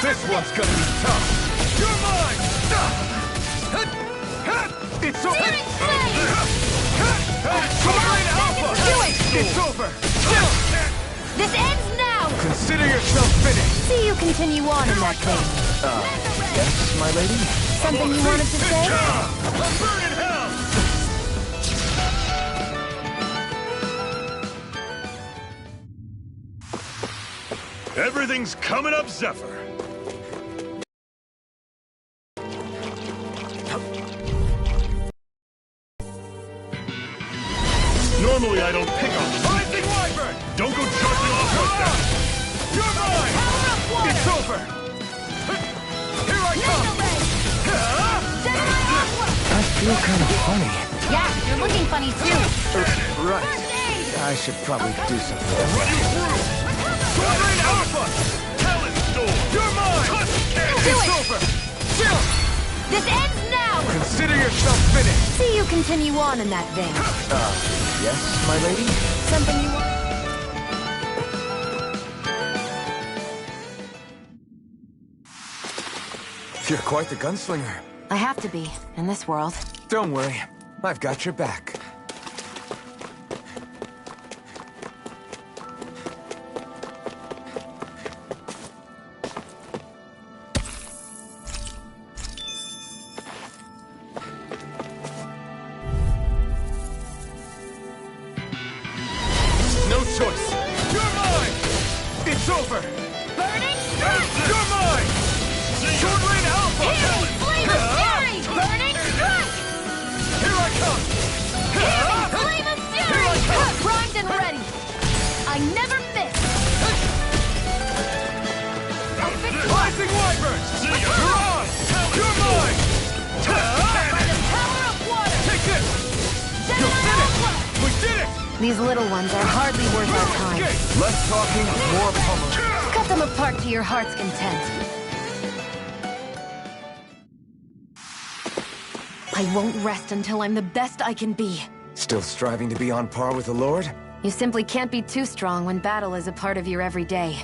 [SPEAKER 2] This one's gonna be tough. You're mine! It's over!
[SPEAKER 10] Do it!
[SPEAKER 2] It's over!
[SPEAKER 10] This ends now!
[SPEAKER 2] Consider yourself finished!
[SPEAKER 10] See you continue on in that vein.
[SPEAKER 3] Yes, my lady?
[SPEAKER 10] Something you wanted to say?
[SPEAKER 2] A burn in hell!
[SPEAKER 8] Everything's coming up, Zephyr. Normally I don't pick on you.
[SPEAKER 2] Rising Wyvern!
[SPEAKER 8] Don't go charging off like that.
[SPEAKER 2] You're mine! It's over! Here I come!
[SPEAKER 3] I feel kind of funny.
[SPEAKER 10] Yeah, you're looking funny too.
[SPEAKER 3] Right. I should probably do something about that.
[SPEAKER 2] Sovereign Alpha!
[SPEAKER 8] Talon Storm!
[SPEAKER 2] You're mine!
[SPEAKER 10] Do
[SPEAKER 2] It's
[SPEAKER 10] it!
[SPEAKER 2] over!
[SPEAKER 10] This ends now!
[SPEAKER 2] Consider yourself finished!
[SPEAKER 1] See you continue on in that vein.
[SPEAKER 3] Yes, my lady?
[SPEAKER 1] Something you want?
[SPEAKER 3] You're quite the gunslinger.
[SPEAKER 1] I have to be, in this world.
[SPEAKER 3] Don't worry. I've got your back.
[SPEAKER 2] No choice! You're mine! It's over!
[SPEAKER 10] Burning strike!
[SPEAKER 2] You're mine! Short Rain Alpha!
[SPEAKER 10] Healing flame of fury! Burning strike!
[SPEAKER 2] Here I come!
[SPEAKER 10] Healing flame of
[SPEAKER 2] Here
[SPEAKER 10] fury!
[SPEAKER 2] I come!
[SPEAKER 10] Primed and ready! I never miss!
[SPEAKER 2] Rising Wyvern! You're on! You're mine!
[SPEAKER 10] By the power of water!
[SPEAKER 2] Take this! You're finished! We did it!
[SPEAKER 1] These little ones are hardly worth our time.
[SPEAKER 2] Escape!
[SPEAKER 3] Less talking, more pummeling.
[SPEAKER 1] Cut them apart to your heart's content. I won't rest until I'm the best I can be.
[SPEAKER 3] Still striving to be on par with the Lord?
[SPEAKER 1] You simply can't be too strong when battle is a part of your everyday.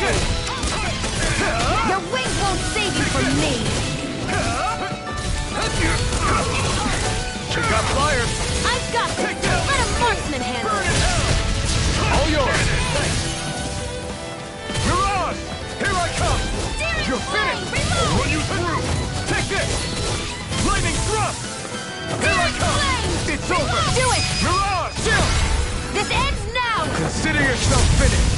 [SPEAKER 2] this!
[SPEAKER 10] Your wings won't save you from me!
[SPEAKER 2] You got fire!
[SPEAKER 10] I've got this! Let a marksman handle it!
[SPEAKER 2] All yours! Mirage! Here I come! You're finished! I'll run you through! Take this! Lightning thrust! Here I come! It's over!
[SPEAKER 10] Do it!
[SPEAKER 2] Mirage! Chill!
[SPEAKER 10] This ends now!
[SPEAKER 2] Consider yourself finished!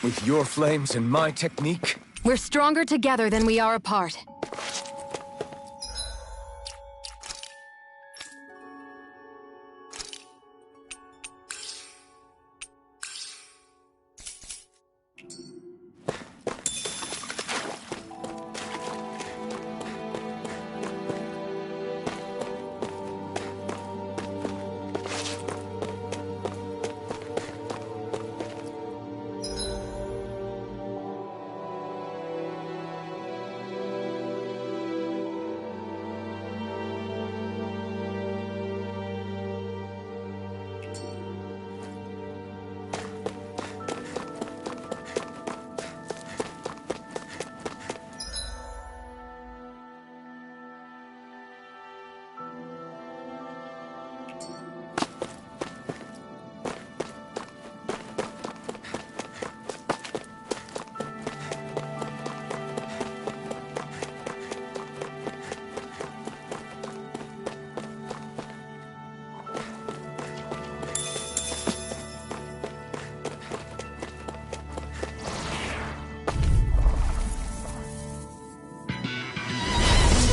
[SPEAKER 3] With your flames and my technique,
[SPEAKER 1] We're stronger together than we are apart.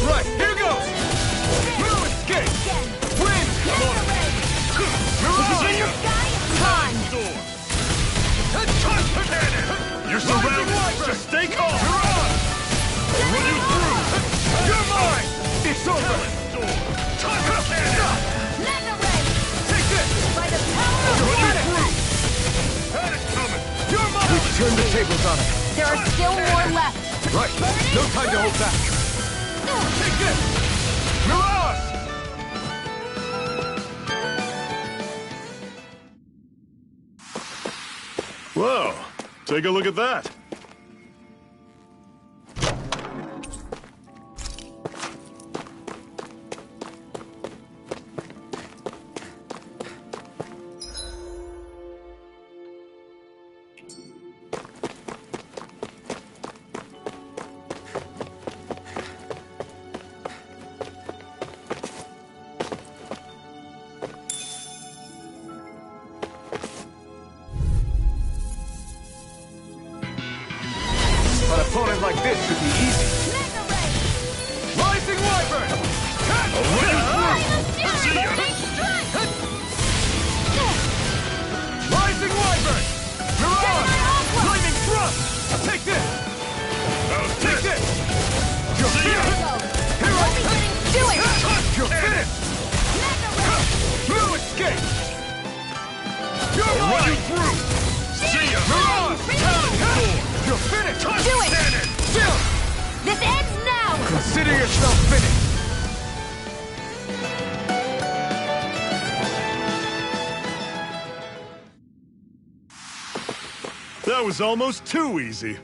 [SPEAKER 2] Right, here goes! No escape! Wind! Mirage!
[SPEAKER 10] Time!
[SPEAKER 8] You're surrounded! Just stay calm!
[SPEAKER 2] Mirage!
[SPEAKER 8] I'll run you through!
[SPEAKER 2] You're mine! It's over! Take this!
[SPEAKER 10] By the power of
[SPEAKER 8] Run you
[SPEAKER 10] water!
[SPEAKER 8] through! Had it coming!
[SPEAKER 2] You're mine!
[SPEAKER 3] we've turned the tables on it.
[SPEAKER 10] There are still more left!
[SPEAKER 3] Right, no time to hold back.
[SPEAKER 2] Take this! Mirage!
[SPEAKER 8] Whoa! Take a look at that!
[SPEAKER 3] An opponent like this should be easy.
[SPEAKER 2] Rising Wyvern!
[SPEAKER 8] I'll run you through! See ya!
[SPEAKER 2] Rising Wyvern! Mirage! Lightning thrust! Take this!
[SPEAKER 8] How's
[SPEAKER 2] Take
[SPEAKER 8] this?
[SPEAKER 2] this! You're
[SPEAKER 8] See ya!
[SPEAKER 2] finished! Here I come!
[SPEAKER 10] Do it!
[SPEAKER 2] You're finished! No escape! You're
[SPEAKER 8] I'll run you
[SPEAKER 2] mine!
[SPEAKER 8] through! See ya!
[SPEAKER 2] Mirage! You're finished!
[SPEAKER 10] Do it!
[SPEAKER 2] Chill!
[SPEAKER 10] This ends now!
[SPEAKER 2] Consider yourself finished!
[SPEAKER 8] That was almost too easy.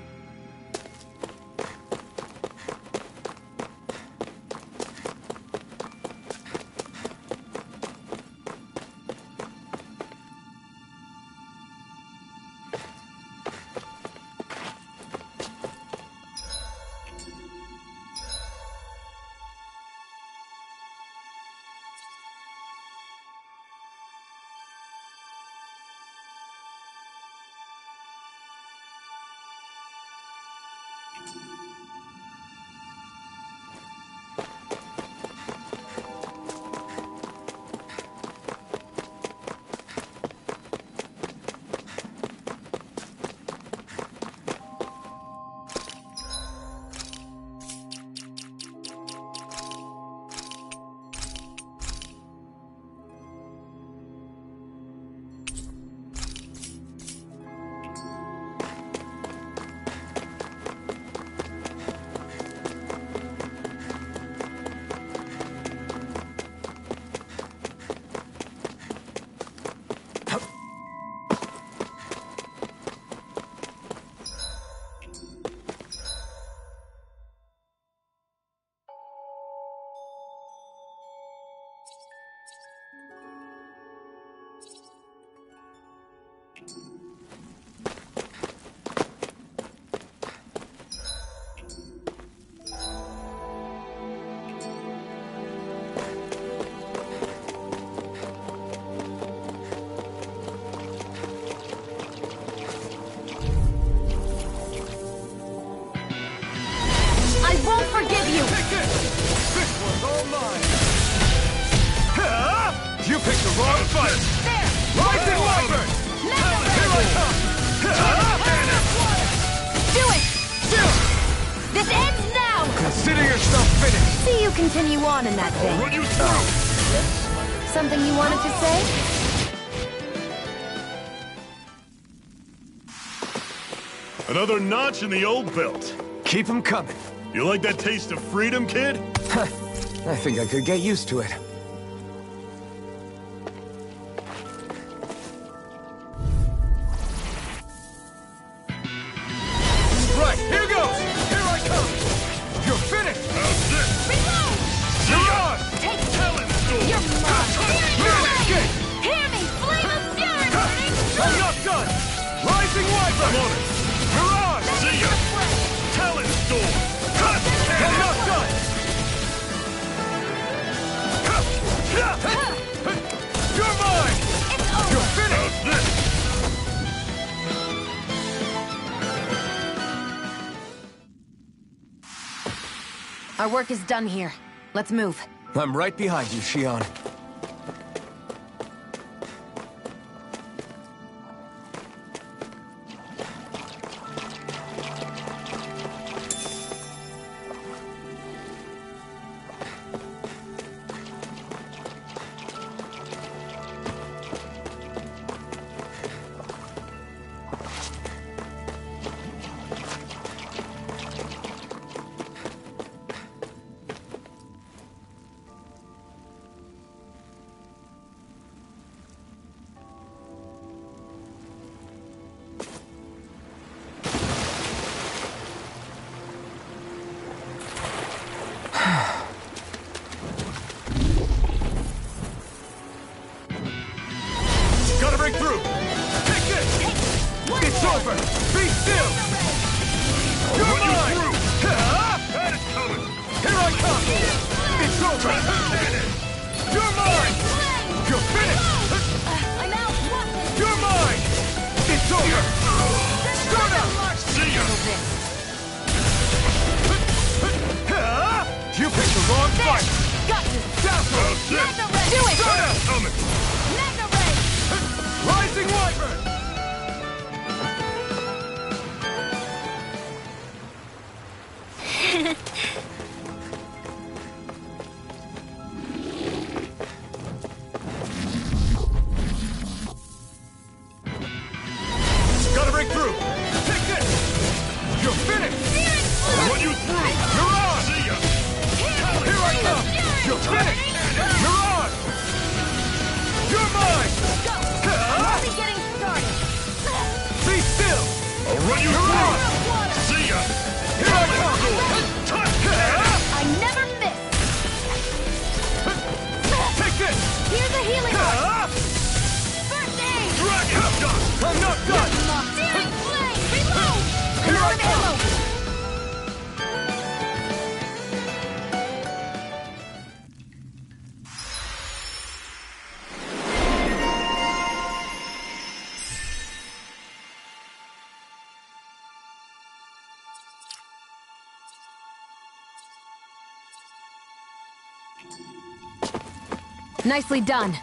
[SPEAKER 10] I won't forgive you!
[SPEAKER 2] Take it! This one's all mine! You picked the wrong fight!
[SPEAKER 10] There!
[SPEAKER 2] Rising Wyvern! Here I come!
[SPEAKER 10] Do it! This ends now!
[SPEAKER 2] Consider yourself finished!
[SPEAKER 1] See you continue on in that vein.
[SPEAKER 8] Run you through!
[SPEAKER 1] Something you wanted to say?
[SPEAKER 8] Another notch in the old belt.
[SPEAKER 3] Keep them coming.
[SPEAKER 8] You like that taste of freedom, kid?
[SPEAKER 3] I think I could get used to it.
[SPEAKER 2] Right, here goes! Here I come! You're finished!
[SPEAKER 8] How's this?
[SPEAKER 10] Reload!
[SPEAKER 2] You're on!
[SPEAKER 10] Take
[SPEAKER 8] Talent storm!
[SPEAKER 10] You're mine!
[SPEAKER 2] You're escape!
[SPEAKER 10] Hear me! Flame of fury burning!
[SPEAKER 2] I'm not done! Rising Wyvern!
[SPEAKER 8] I'm on it!
[SPEAKER 2] Mirage!
[SPEAKER 8] See ya! Talent storm!
[SPEAKER 2] I'm not done! You're mine!
[SPEAKER 10] It's over!
[SPEAKER 2] You're finished!
[SPEAKER 8] How's this?
[SPEAKER 1] Our work is done here. Let's move.
[SPEAKER 3] I'm right behind you, Shion.
[SPEAKER 2] Gotta break through! Take this! It's over! Be still! You're
[SPEAKER 8] Run you
[SPEAKER 2] mine!
[SPEAKER 8] through! That is coming!
[SPEAKER 2] Here I come! It's over! You're mine! You're finished!
[SPEAKER 10] I'm out!
[SPEAKER 2] You're mine! It's over! Start up!
[SPEAKER 8] See ya!
[SPEAKER 2] You picked the wrong fight!
[SPEAKER 10] Got you!
[SPEAKER 2] Dazzle!
[SPEAKER 8] How's this?
[SPEAKER 10] Magna Ray! Do it!
[SPEAKER 2] Start up!
[SPEAKER 8] Coming!
[SPEAKER 10] Magna Ray!
[SPEAKER 2] Rising Wyvern! Gotta break through! Take this! You're finished!
[SPEAKER 8] Run you through!
[SPEAKER 2] You're on!
[SPEAKER 8] See ya!
[SPEAKER 2] Here I come! You're finished! You're on! You're mine!
[SPEAKER 10] Go! We're only getting started!
[SPEAKER 2] Be still!
[SPEAKER 8] I'll run you
[SPEAKER 2] You're on!
[SPEAKER 8] through! See ya!
[SPEAKER 2] Here I come!
[SPEAKER 10] I never miss!
[SPEAKER 2] Take this!
[SPEAKER 10] Here's a healing art! First aid!
[SPEAKER 8] Dragon dust!
[SPEAKER 2] I'm not done!
[SPEAKER 10] Searing flame! Reload!
[SPEAKER 2] Here I
[SPEAKER 10] Load
[SPEAKER 2] come!
[SPEAKER 10] ammo!
[SPEAKER 1] Nicely done.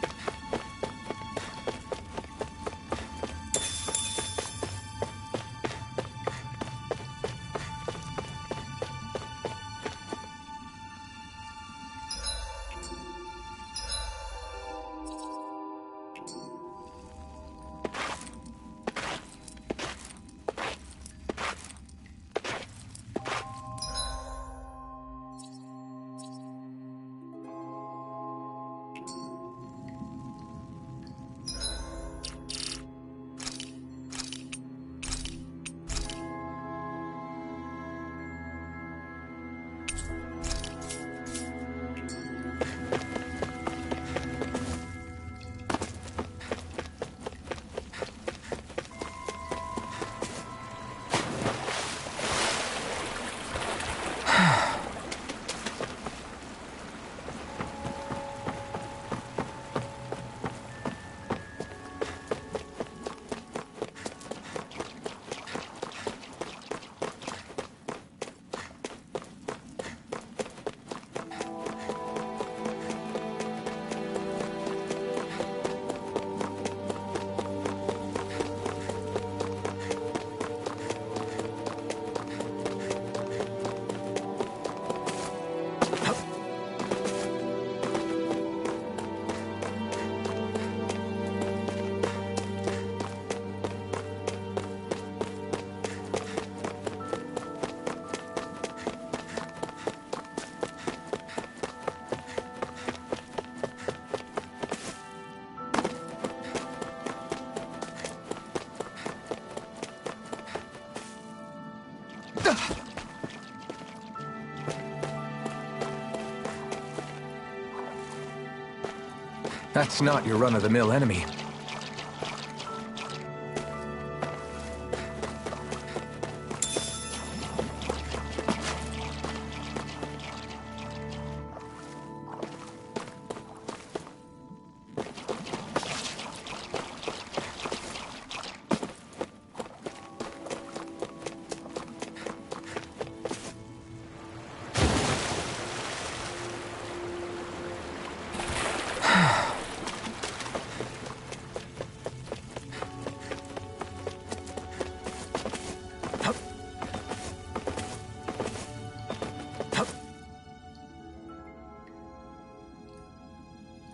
[SPEAKER 3] That's not your run-of-the-mill enemy.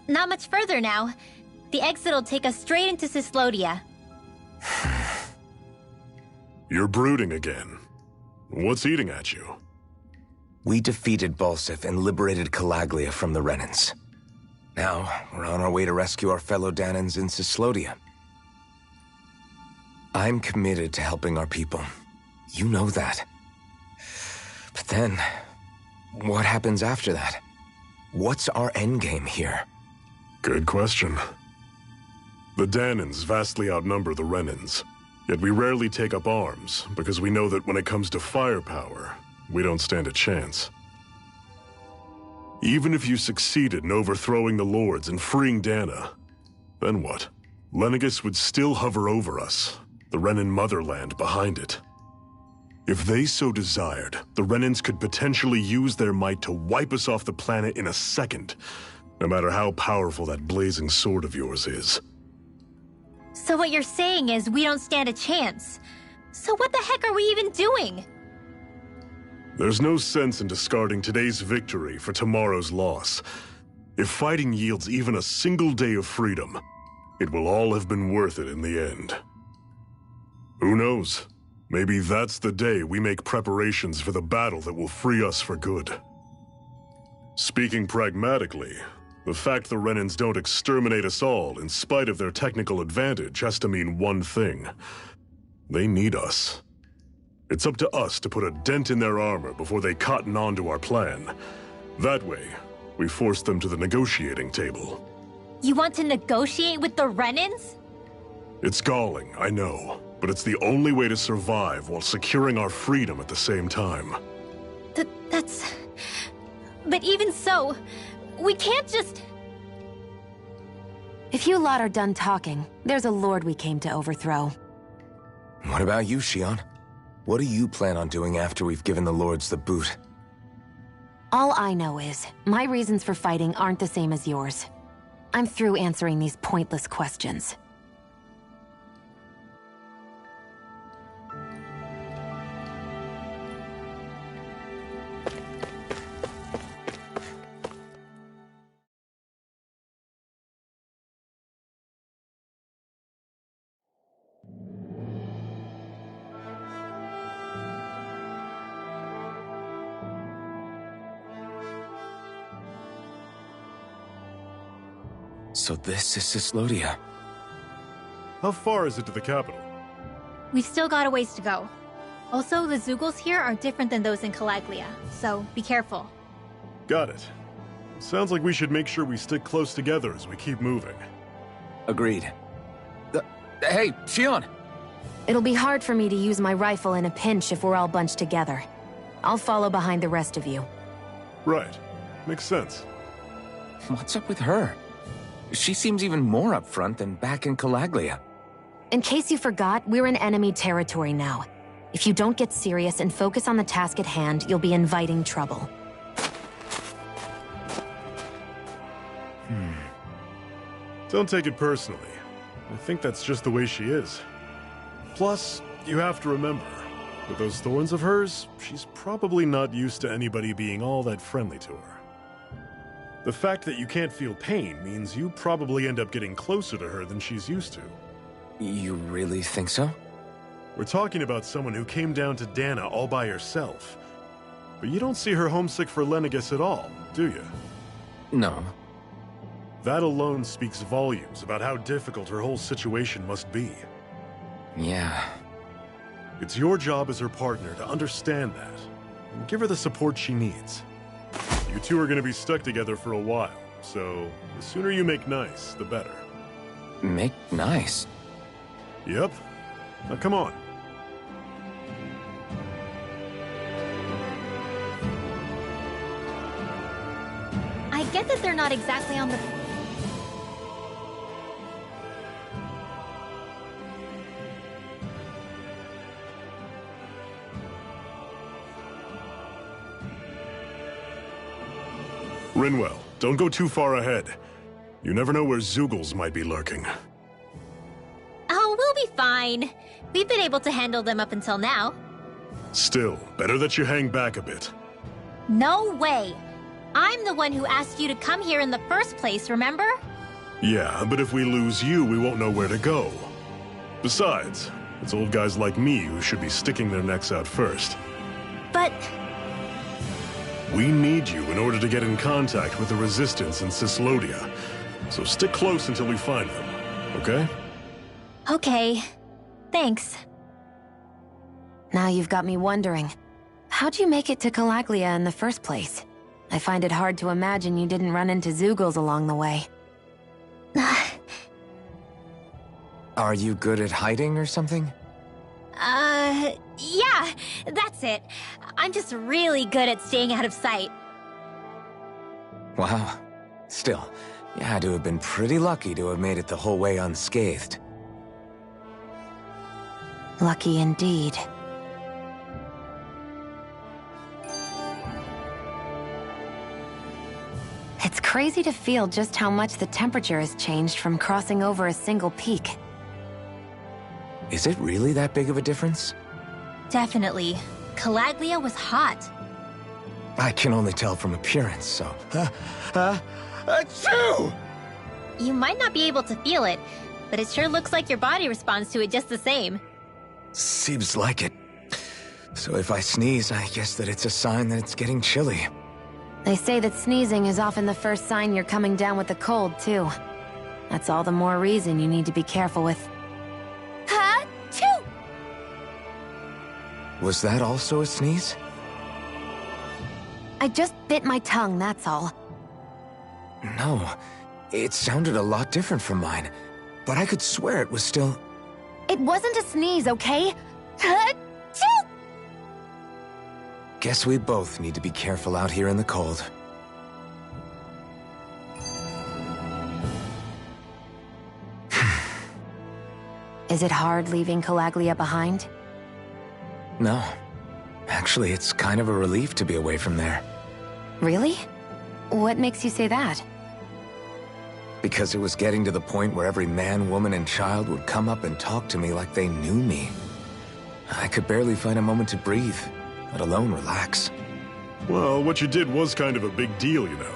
[SPEAKER 9] Not much further now. The exit'll take us straight into Cyslodia.
[SPEAKER 8] You're brooding again. What's eating at you?
[SPEAKER 3] We defeated Balsif and liberated Calaglia from the Renans. Now, we're on our way to rescue our fellow Danans in Cyslodia. I'm committed to helping our people. You know that. But then, what happens after that? What's our endgame here?
[SPEAKER 8] Good question. The Danans vastly outnumber the Renans, yet we rarely take up arms because we know that when it comes to firepower, we don't stand a chance. Even if you succeeded in overthrowing the Lords and freeing Dana, then what? Lenegis would still hover over us, the Renan motherland behind it. If they so desired, the Renans could potentially use their might to wipe us off the planet in a second, no matter how powerful that blazing sword of yours is.
[SPEAKER 9] So what you're saying is we don't stand a chance. So what the heck are we even doing?
[SPEAKER 8] There's no sense in discarding today's victory for tomorrow's loss. If fighting yields even a single day of freedom, it will all have been worth it in the end. Who knows? Maybe that's the day we make preparations for the battle that will free us for good. Speaking pragmatically, the fact the Renans don't exterminate us all in spite of their technical advantage has to mean one thing. They need us. It's up to us to put a dent in their armor before they cotton on to our plan. That way, we force them to the negotiating table.
[SPEAKER 9] You want to negotiate with the Renans?
[SPEAKER 8] It's galling, I know, but it's the only way to survive while securing our freedom at the same time.
[SPEAKER 9] That's... But even so, we can't just...
[SPEAKER 1] If you lot are done talking, there's a lord we came to overthrow.
[SPEAKER 3] What about you, Shion? What do you plan on doing after we've given the Lords the boot?
[SPEAKER 1] All I know is, my reasons for fighting aren't the same as yours. I'm through answering these pointless questions.
[SPEAKER 3] So this is Cyslodia.
[SPEAKER 8] How far is it to the capital?
[SPEAKER 9] We've still got a ways to go. Also, the Zeugles here are different than those in Calaglia, so be careful.
[SPEAKER 8] Got it. Sounds like we should make sure we stick close together as we keep moving.
[SPEAKER 3] Agreed. Hey, Shion!
[SPEAKER 1] It'll be hard for me to use my rifle in a pinch if we're all bunched together. I'll follow behind the rest of you.
[SPEAKER 8] Right. Makes sense.
[SPEAKER 3] What's up with her? She seems even more upfront than back in Calaglia.
[SPEAKER 1] In case you forgot, we're in enemy territory now. If you don't get serious and focus on the task at hand, you'll be inviting trouble.
[SPEAKER 8] Don't take it personally. I think that's just the way she is. Plus, you have to remember, with those thorns of hers, she's probably not used to anybody being all that friendly to her. The fact that you can't feel pain means you probably end up getting closer to her than she's used to.
[SPEAKER 3] You really think so?
[SPEAKER 8] We're talking about someone who came down to Dana all by herself. But you don't see her homesick for Lenegis at all, do you?
[SPEAKER 3] No.
[SPEAKER 8] That alone speaks volumes about how difficult her whole situation must be.
[SPEAKER 3] Yeah.
[SPEAKER 8] It's your job as her partner to understand that, and give her the support she needs. You two are going to be stuck together for a while, So, the sooner you make nice, the better.
[SPEAKER 3] Make nice?
[SPEAKER 8] Yep. Now come on.
[SPEAKER 9] I get that they're not exactly on the...
[SPEAKER 8] Rinwell, don't go too far ahead. You never know where Zoogles might be lurking.
[SPEAKER 9] Oh, we'll be fine. We've been able to handle them up until now.
[SPEAKER 8] Still, better that you hang back a bit.
[SPEAKER 9] No way! I'm the one who asked you to come here in the first place, remember?
[SPEAKER 8] Yeah, but if we lose you, we won't know where to go. Besides, it's old guys like me who should be sticking their necks out first.
[SPEAKER 9] But...
[SPEAKER 8] We need you in order to get in contact with the Resistance in Cyslodia. So stick close until we find them, okay?
[SPEAKER 9] Okay. Thanks.
[SPEAKER 1] Now you've got me wondering. How'd you make it to Calaglia in the first place? I find it hard to imagine you didn't run into Zoogles along the way.
[SPEAKER 3] Are you good at hiding or something?
[SPEAKER 9] Yeah, that's it. I'm just really good at staying out of sight.
[SPEAKER 3] Wow. Still, you had to have been pretty lucky to have made it the whole way unscathed.
[SPEAKER 1] Lucky indeed. It's crazy to feel just how much the temperature has changed from crossing over a single peak.
[SPEAKER 3] Is it really that big of a difference?
[SPEAKER 9] Definitely. Calaglia was hot.
[SPEAKER 3] I can only tell from appearance, so... Achoo!
[SPEAKER 9] You might not be able to feel it, but it sure looks like your body responds to it just the same.
[SPEAKER 3] Seems like it. So if I sneeze, I guess that it's a sign that it's getting chilly.
[SPEAKER 1] They say that sneezing is often the first sign you're coming down with the cold, too. That's all the more reason you need to be careful with.
[SPEAKER 9] Ha-choo!
[SPEAKER 3] Was that also a sneeze?
[SPEAKER 1] I just bit my tongue, that's all.
[SPEAKER 3] No, it sounded a lot different from mine, but I could swear it was still...
[SPEAKER 1] It wasn't a sneeze, okay? Ha-choo!
[SPEAKER 3] Guess we both need to be careful out here in the cold.
[SPEAKER 1] Is it hard leaving Calaglia behind?
[SPEAKER 3] No. Actually, it's kind of a relief to be away from there.
[SPEAKER 1] Really? What makes you say that?
[SPEAKER 3] Because it was getting to the point where every man, woman, and child would come up and talk to me like they knew me. I could barely find a moment to breathe, let alone relax.
[SPEAKER 8] Well, what you did was kind of a big deal, you know.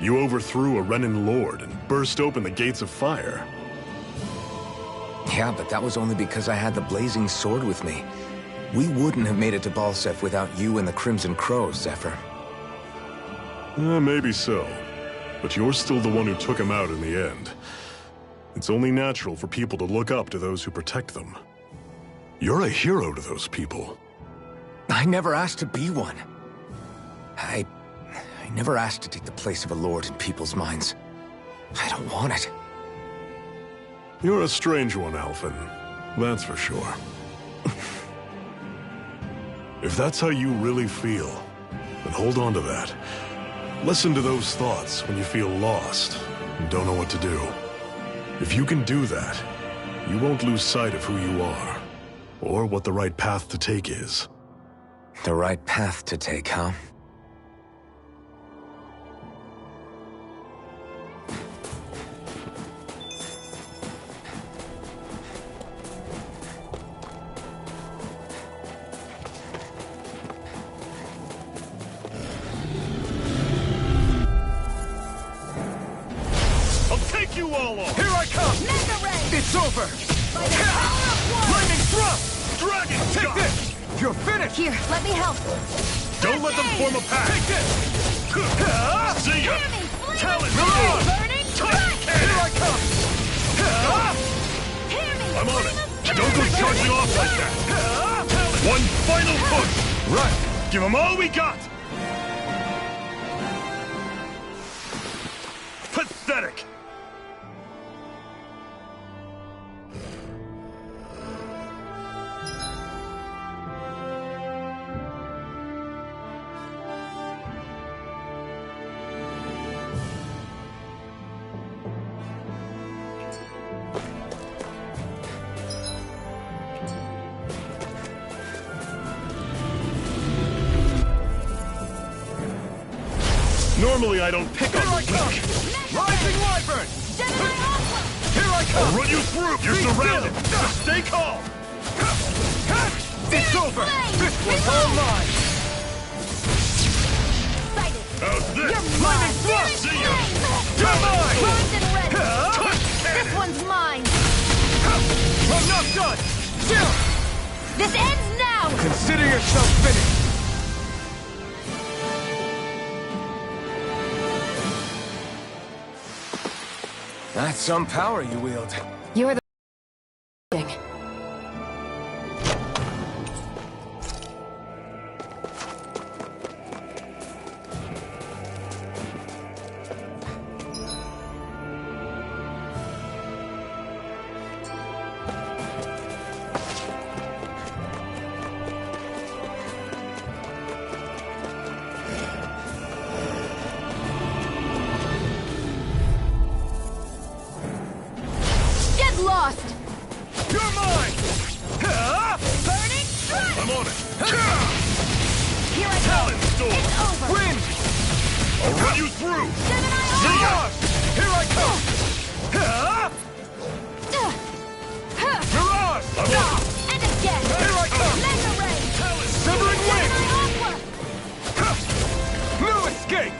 [SPEAKER 8] You overthrew a Renin lord and burst open the gates of fire.
[SPEAKER 3] Yeah, but that was only because I had the blazing sword with me. We wouldn't have made it to Balsef without you and the Crimson Crows, Zephyr.
[SPEAKER 8] Maybe so. But you're still the one who took him out in the end. It's only natural for people to look up to those who protect them. You're a hero to those people.
[SPEAKER 3] I never asked to be one. I never asked to take the place of a lord in people's minds. I don't want it.
[SPEAKER 8] You're a strange one, Alphen. That's for sure. If that's how you really feel, then hold on to that. Listen to those thoughts when you feel lost and don't know what to do. If you can do that, you won't lose sight of who you are, or what the right path to take is.
[SPEAKER 3] The right path to take, huh?
[SPEAKER 8] You all off.
[SPEAKER 2] Here I come!
[SPEAKER 10] Mega Ray!
[SPEAKER 2] It's over!
[SPEAKER 10] By the power of one!
[SPEAKER 2] Lightning thrust!
[SPEAKER 8] Dragon,
[SPEAKER 2] Take this! You're finished!
[SPEAKER 10] Here, let me help.
[SPEAKER 8] Don't let them form a pack.
[SPEAKER 2] Take this!
[SPEAKER 8] See ya.
[SPEAKER 10] Hear me! Flee!
[SPEAKER 8] Talent
[SPEAKER 2] Milan!
[SPEAKER 10] Burning strike!
[SPEAKER 2] Here I come!
[SPEAKER 10] Hear me!
[SPEAKER 8] I'm on
[SPEAKER 10] Flame
[SPEAKER 8] it.
[SPEAKER 10] of
[SPEAKER 8] Don't go
[SPEAKER 10] fury!
[SPEAKER 8] charging off like that. One final push.
[SPEAKER 2] Right!
[SPEAKER 8] Give them all we got. Pathetic! Normally I don't pick on the weak.
[SPEAKER 2] Rising Wyvern! Here I come!
[SPEAKER 8] I'll run you through! You're surrounded! Just stay calm!
[SPEAKER 2] It's over! This one's all mine!
[SPEAKER 8] How's this?
[SPEAKER 2] Lightning thrust!
[SPEAKER 8] See ya!
[SPEAKER 2] You're mine!
[SPEAKER 10] Primed and ready.
[SPEAKER 8] Touch
[SPEAKER 10] This
[SPEAKER 8] cannon!
[SPEAKER 10] one's mine.
[SPEAKER 2] I'm not done! Still!
[SPEAKER 10] This ends now.
[SPEAKER 2] Consider yourself finished!
[SPEAKER 3] That's some power you wield.
[SPEAKER 1] You're the
[SPEAKER 10] Lost.
[SPEAKER 2] You're mine!
[SPEAKER 10] Burning strike.
[SPEAKER 8] I'm on it!
[SPEAKER 10] Here I go.
[SPEAKER 8] Talon storm!
[SPEAKER 10] It's over.
[SPEAKER 2] Wind!
[SPEAKER 8] I'll run you through!
[SPEAKER 10] Gemini
[SPEAKER 8] See ya!
[SPEAKER 2] Here I come! Mirage!
[SPEAKER 8] I'm on it!
[SPEAKER 10] And again.
[SPEAKER 2] Here I come!
[SPEAKER 10] Mega ray.
[SPEAKER 2] Severing
[SPEAKER 10] Gemini
[SPEAKER 2] wind!
[SPEAKER 10] aqua.
[SPEAKER 2] No escape!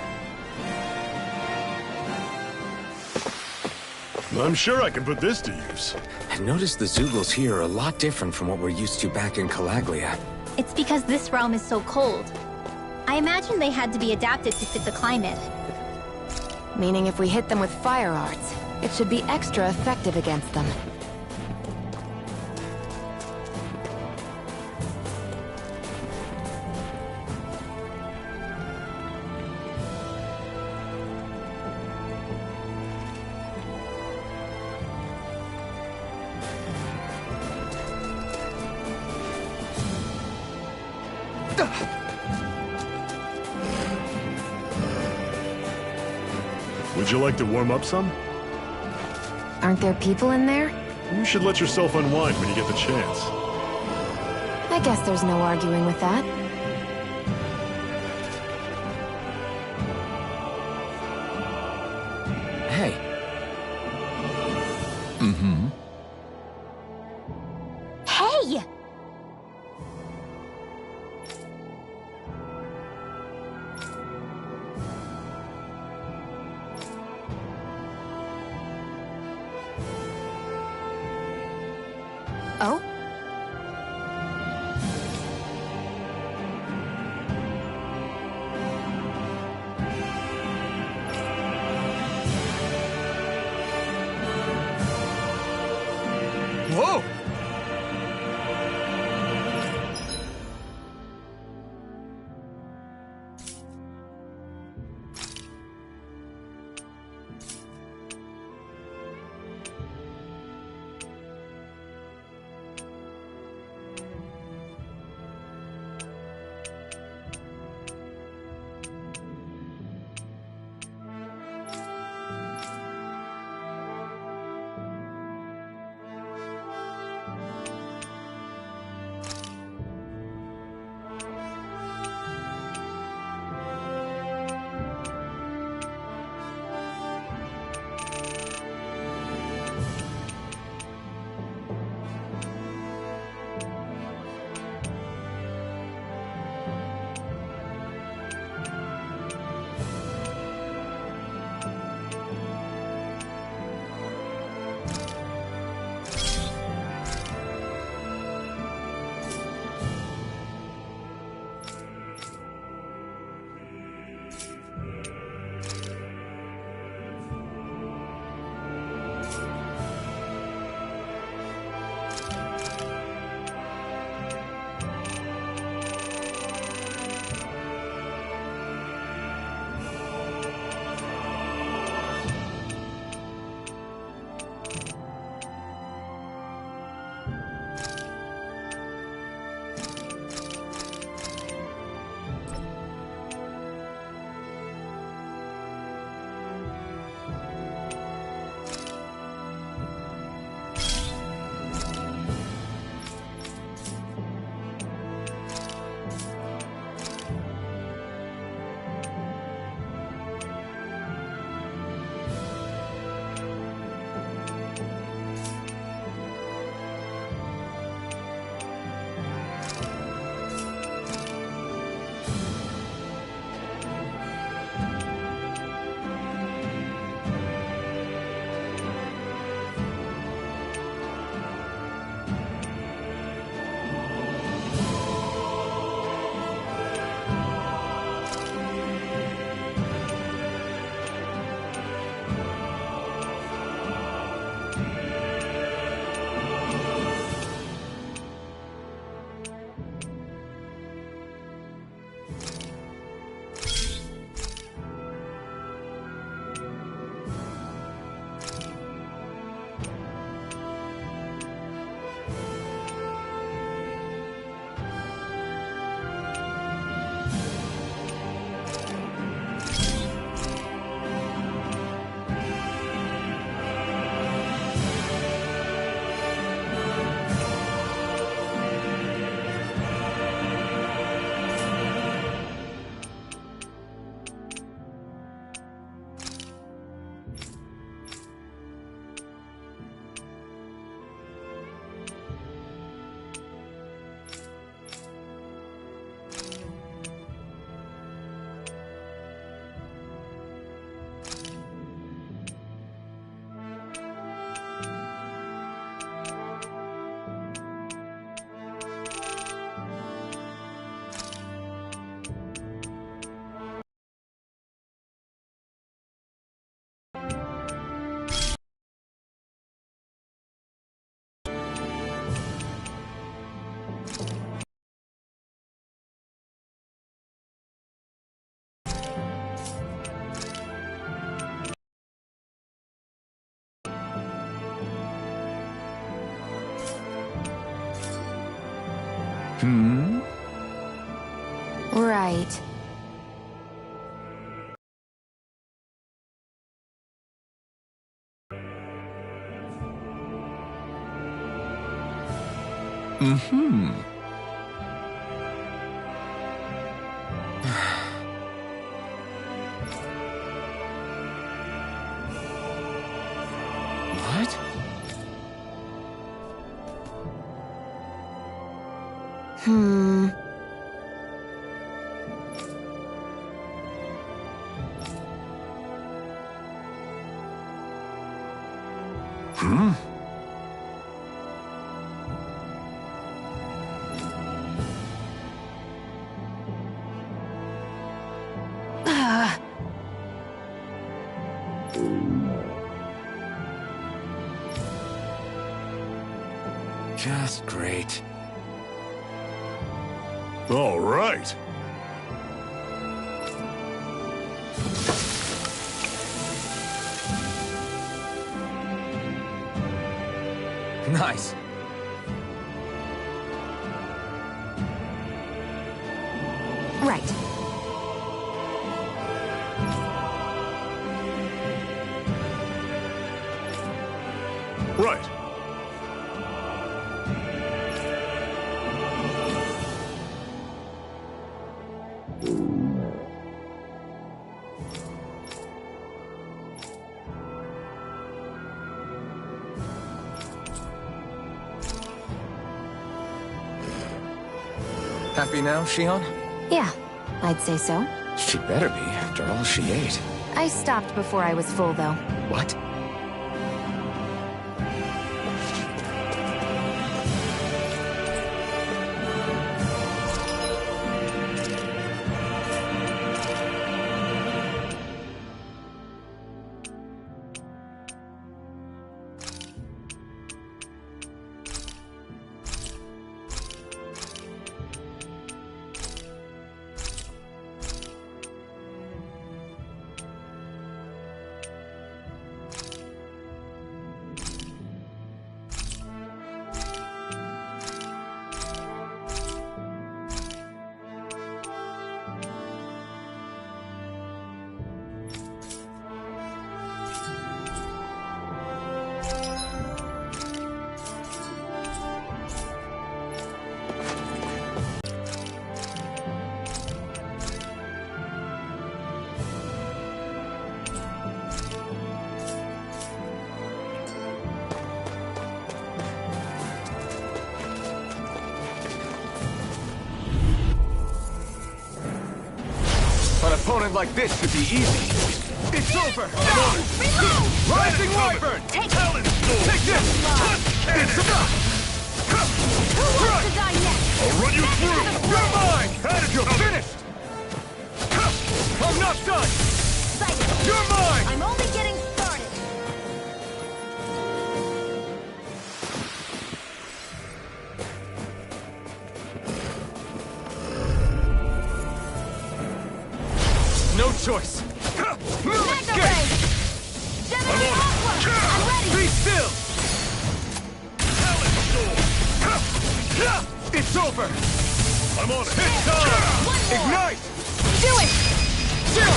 [SPEAKER 8] I'm sure I can put this to use.
[SPEAKER 3] I noticed the Zoogles here are a lot different from what we're used to back in Calaglia.
[SPEAKER 9] It's because this realm is so cold. I imagine they had to be adapted to fit the climate.
[SPEAKER 1] meaning if we hit them with fire arts, it should be extra effective against them.
[SPEAKER 8] Would you like to warm up some?
[SPEAKER 1] Aren't there people in there?
[SPEAKER 8] You should let yourself unwind when you get the chance.
[SPEAKER 1] I guess there's no arguing with that.
[SPEAKER 3] Hey.
[SPEAKER 9] Hey!
[SPEAKER 1] Oh?
[SPEAKER 2] Whoa!
[SPEAKER 1] Right.
[SPEAKER 3] What? Just great.
[SPEAKER 8] All right.
[SPEAKER 3] Nice.
[SPEAKER 1] Right.
[SPEAKER 8] Right.
[SPEAKER 3] Happy now, Shion?
[SPEAKER 1] Yeah, I'd say so.
[SPEAKER 3] She better be, after all she ate.
[SPEAKER 1] I stopped before I was full, though.
[SPEAKER 3] What?
[SPEAKER 2] An opponent like this should be easy. It's over!
[SPEAKER 10] Reload!
[SPEAKER 2] Rising Wyvern!
[SPEAKER 10] Take
[SPEAKER 2] Talon Storm! Take this! It's enough!
[SPEAKER 10] Who wants to die next?
[SPEAKER 8] I'll run you through.
[SPEAKER 2] You're mine! You're finished! I'm not done!
[SPEAKER 10] Psycho.
[SPEAKER 2] You're mine!
[SPEAKER 10] I'm only getting started.
[SPEAKER 2] No choice! Move!
[SPEAKER 10] Mega
[SPEAKER 2] Escape!
[SPEAKER 10] Ray! Gemini Aqua! I'm ready!
[SPEAKER 2] Be still! Talon Storm! It's over!
[SPEAKER 8] I'm on it.
[SPEAKER 2] It's time!
[SPEAKER 10] One more!
[SPEAKER 2] Ignite!
[SPEAKER 10] Do it!
[SPEAKER 2] Chill!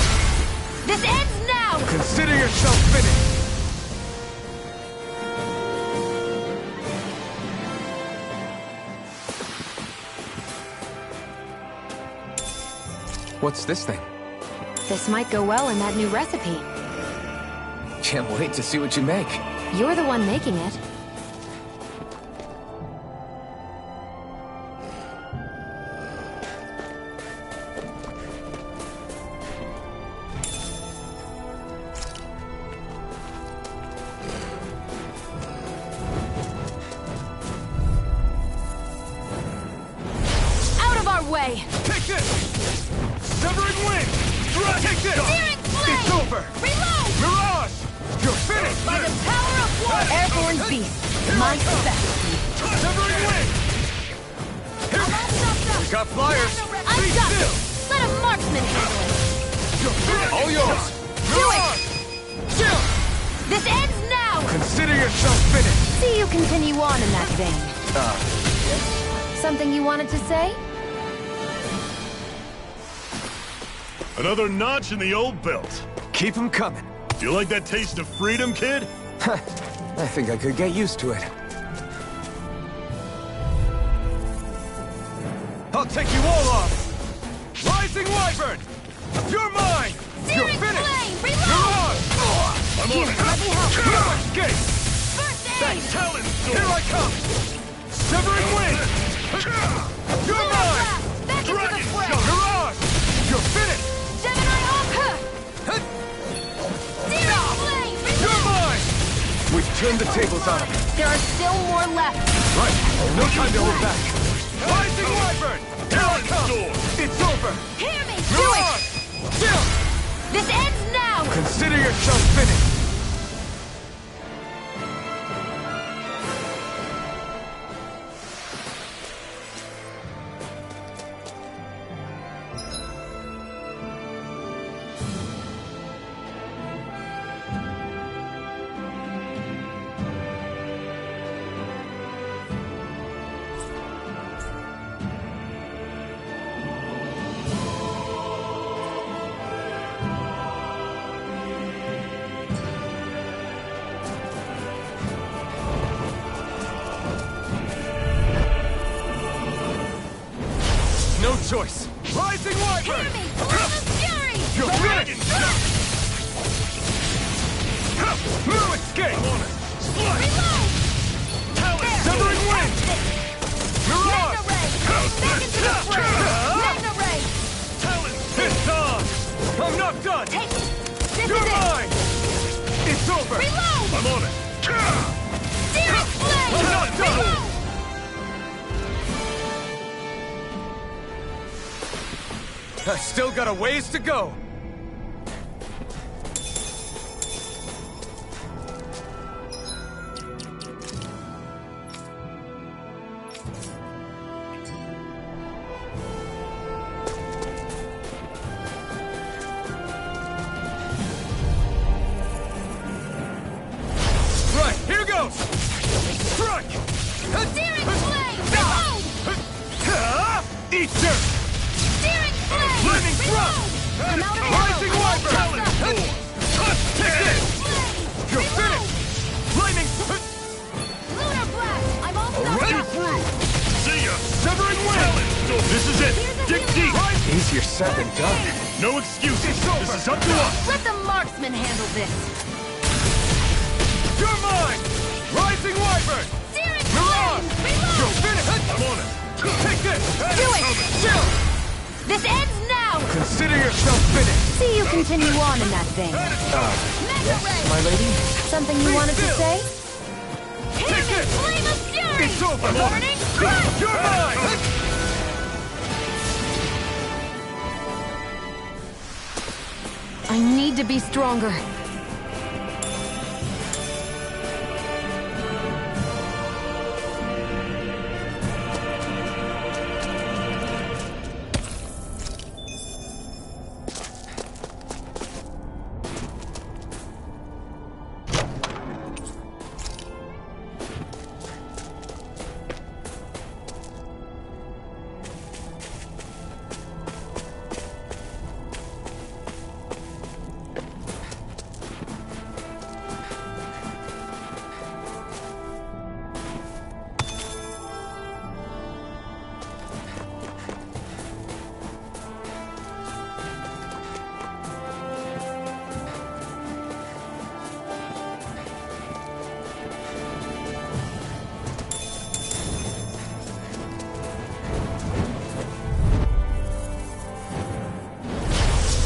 [SPEAKER 10] This ends now!
[SPEAKER 2] Consider yourself finished!
[SPEAKER 3] What's this thing?
[SPEAKER 1] This might go well in that new recipe.
[SPEAKER 3] Can't wait to see what you make.
[SPEAKER 1] You're the one making it.
[SPEAKER 10] Out of our way!
[SPEAKER 2] Take this! Severing Wing! Take this!
[SPEAKER 10] Searing Flame!
[SPEAKER 2] It's over!
[SPEAKER 10] Reload!
[SPEAKER 2] Mirage! You're finished!
[SPEAKER 10] By the power of one! Airborne Beast! My specialty!
[SPEAKER 2] Severing Wing!
[SPEAKER 10] I'm all stopped up!
[SPEAKER 2] We got flyers!
[SPEAKER 10] I'm
[SPEAKER 2] Be
[SPEAKER 10] done!
[SPEAKER 2] still!
[SPEAKER 10] Let a marksman handle it!
[SPEAKER 2] You're finished! All yours!
[SPEAKER 10] Do it!
[SPEAKER 2] Mirage! Chill!
[SPEAKER 10] This ends now!
[SPEAKER 2] Consider yourself finished!
[SPEAKER 1] See you continue on in that vein.
[SPEAKER 10] Something you wanted to say?
[SPEAKER 8] Another notch in the old belt.
[SPEAKER 3] Keep them coming.
[SPEAKER 8] You like that taste of freedom, kid?
[SPEAKER 3] I think I could get used to it.
[SPEAKER 2] I'll take you all on! Rising Wyvern! You're mine! You're
[SPEAKER 10] Searing
[SPEAKER 2] finished!
[SPEAKER 10] flame!
[SPEAKER 2] You're
[SPEAKER 10] Reload!
[SPEAKER 2] on!
[SPEAKER 8] I'm on it.
[SPEAKER 10] Let me help.
[SPEAKER 2] No escape!
[SPEAKER 10] First aid!
[SPEAKER 8] Talon
[SPEAKER 2] Here
[SPEAKER 8] sword.
[SPEAKER 2] I come! Severing wind! You're
[SPEAKER 10] Lunar
[SPEAKER 2] mine!
[SPEAKER 10] blast! Back into the
[SPEAKER 8] Dragon
[SPEAKER 10] fray!
[SPEAKER 8] shot.
[SPEAKER 2] Mirage! You're finished!
[SPEAKER 10] Gemini Aqua! Searing flame!
[SPEAKER 2] You're
[SPEAKER 10] Reload!
[SPEAKER 2] mine!
[SPEAKER 3] We've turned the tables on him.
[SPEAKER 10] There are still more left.
[SPEAKER 2] Right! No time to hold back! Rising Wyvern! Here I come! It's over!
[SPEAKER 10] Hear me! Do it!
[SPEAKER 2] Mirage! Chill!
[SPEAKER 10] This ends now!
[SPEAKER 3] Consider yourself finished.
[SPEAKER 2] No choice! Rising Wyvern!
[SPEAKER 10] Hear me! Flame of fury!
[SPEAKER 2] You're finished! No escape!
[SPEAKER 10] Reload! There!
[SPEAKER 2] Severing wind! Mirage!
[SPEAKER 10] Magna ray! Back into the fray! Magna ray!
[SPEAKER 2] It's on! I'm not done!
[SPEAKER 10] Take it! This
[SPEAKER 2] You're
[SPEAKER 10] is it!
[SPEAKER 2] mine! It's over!
[SPEAKER 10] Reload!
[SPEAKER 8] I'm on it.
[SPEAKER 10] Searing flame!
[SPEAKER 2] I'm not done!
[SPEAKER 10] Reload!
[SPEAKER 2] I still got a ways to go! Right, here goes! Strike!
[SPEAKER 10] Searing flame! Reload!
[SPEAKER 2] Eat dirt!
[SPEAKER 10] Searing flame!
[SPEAKER 2] Flaming thrust!
[SPEAKER 10] Reload! I'm out of
[SPEAKER 2] Rising
[SPEAKER 10] ammo!
[SPEAKER 2] Wyvern! Take this! You're finished! Flaming...
[SPEAKER 10] Lunar blast! I'm almost
[SPEAKER 8] I'll
[SPEAKER 10] out
[SPEAKER 8] run you
[SPEAKER 10] of
[SPEAKER 8] through. See ya.
[SPEAKER 2] Severing wind!
[SPEAKER 8] This is it. Dig deep.
[SPEAKER 3] Easier said than done.
[SPEAKER 8] No excuses.
[SPEAKER 2] It's over.
[SPEAKER 8] This is up to us.
[SPEAKER 10] Let the marksman handle this!
[SPEAKER 2] You're mine! Rising Wyvern!
[SPEAKER 10] Searing
[SPEAKER 2] Mirage!
[SPEAKER 10] flame!
[SPEAKER 2] You're
[SPEAKER 10] Reload!
[SPEAKER 2] finished!
[SPEAKER 8] I'm on it.
[SPEAKER 2] Take this!
[SPEAKER 10] Do it!
[SPEAKER 2] Chill!
[SPEAKER 10] This ends now!
[SPEAKER 3] Consider yourself finished.
[SPEAKER 10] See you continue on in that vein.
[SPEAKER 3] Yes, my lady?
[SPEAKER 10] Something you
[SPEAKER 2] Be
[SPEAKER 10] wanted
[SPEAKER 2] still.
[SPEAKER 10] to say?
[SPEAKER 2] Take this!
[SPEAKER 10] Flame of fury!
[SPEAKER 2] It's over!
[SPEAKER 10] Burning strike!
[SPEAKER 2] You're mine!
[SPEAKER 1] I need to be stronger.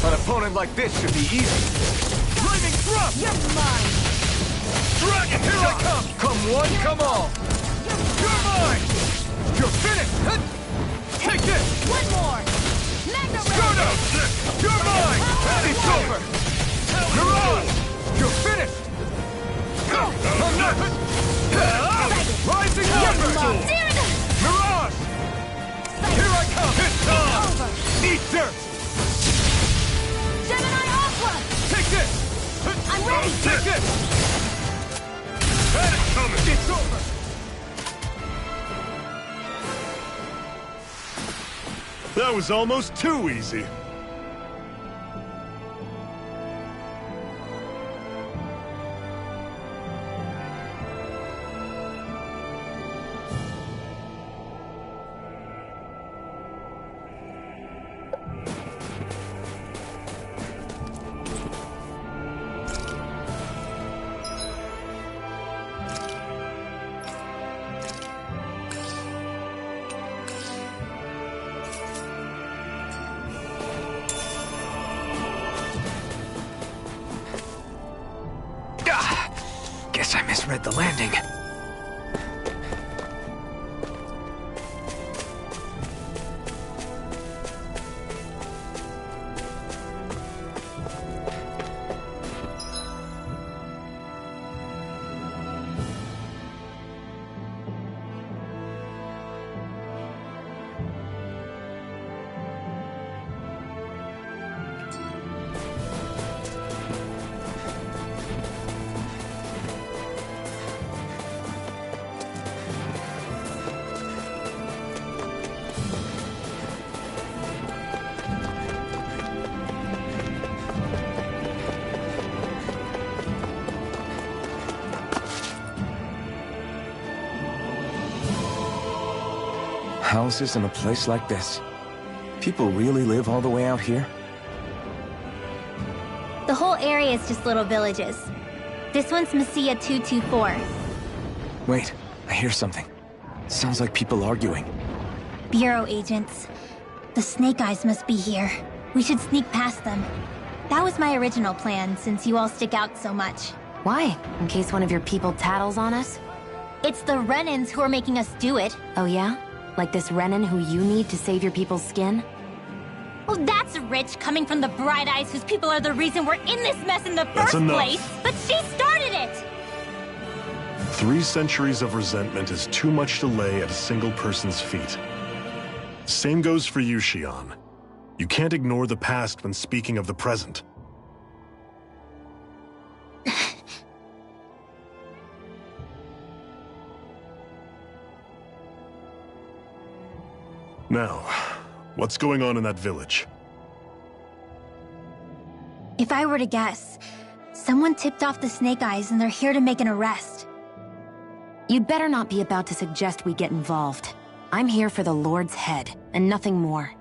[SPEAKER 3] An opponent like this should be easy.
[SPEAKER 2] Flaming thrust!
[SPEAKER 10] You're mine!
[SPEAKER 2] Dragon, here I come! Come one, come all! You're mine! You're finished! Take this!
[SPEAKER 10] One more! Magna ray!
[SPEAKER 2] Scoto! You're mine! It's over! Mirage! You're finished! I'm not... Rising Wyvern! Mirage! Here I come! It's on! Eat dirt!
[SPEAKER 10] Gemini Aqua!
[SPEAKER 2] Take this!
[SPEAKER 10] I'm ready!
[SPEAKER 2] Take this! It's over!
[SPEAKER 8] That was almost too easy.
[SPEAKER 3] Guess I misread the landing. Houses in a place like this? People really live all the way out here?
[SPEAKER 9] The whole area is just little villages. This one's Messiah 224.
[SPEAKER 3] Wait, I hear something. Sounds like people arguing.
[SPEAKER 9] Bureau agents. The Snake Eyes must be here. We should sneak past them. That was my original plan, since you all stick out so much.
[SPEAKER 1] Why? In case one of your people tattles on us?
[SPEAKER 9] It's the Renans who are making us do it.
[SPEAKER 1] Oh yeah? Like this Renan who you need to save your people's skin?
[SPEAKER 9] Oh, that's rich, coming from the Bright Eyes whose people are the reason we're in this mess in the first place. But she started it!
[SPEAKER 8] 3 centuries of resentment is too much to lay at a single person's feet. Same goes for you, Xion. You can't ignore the past when speaking of the present. Now, what's going on in that village?
[SPEAKER 9] If I were to guess, someone tipped off the Snake Eyes and they're here to make an arrest.
[SPEAKER 1] You'd better not be about to suggest we get involved. I'm here for the Lord's head, and nothing more.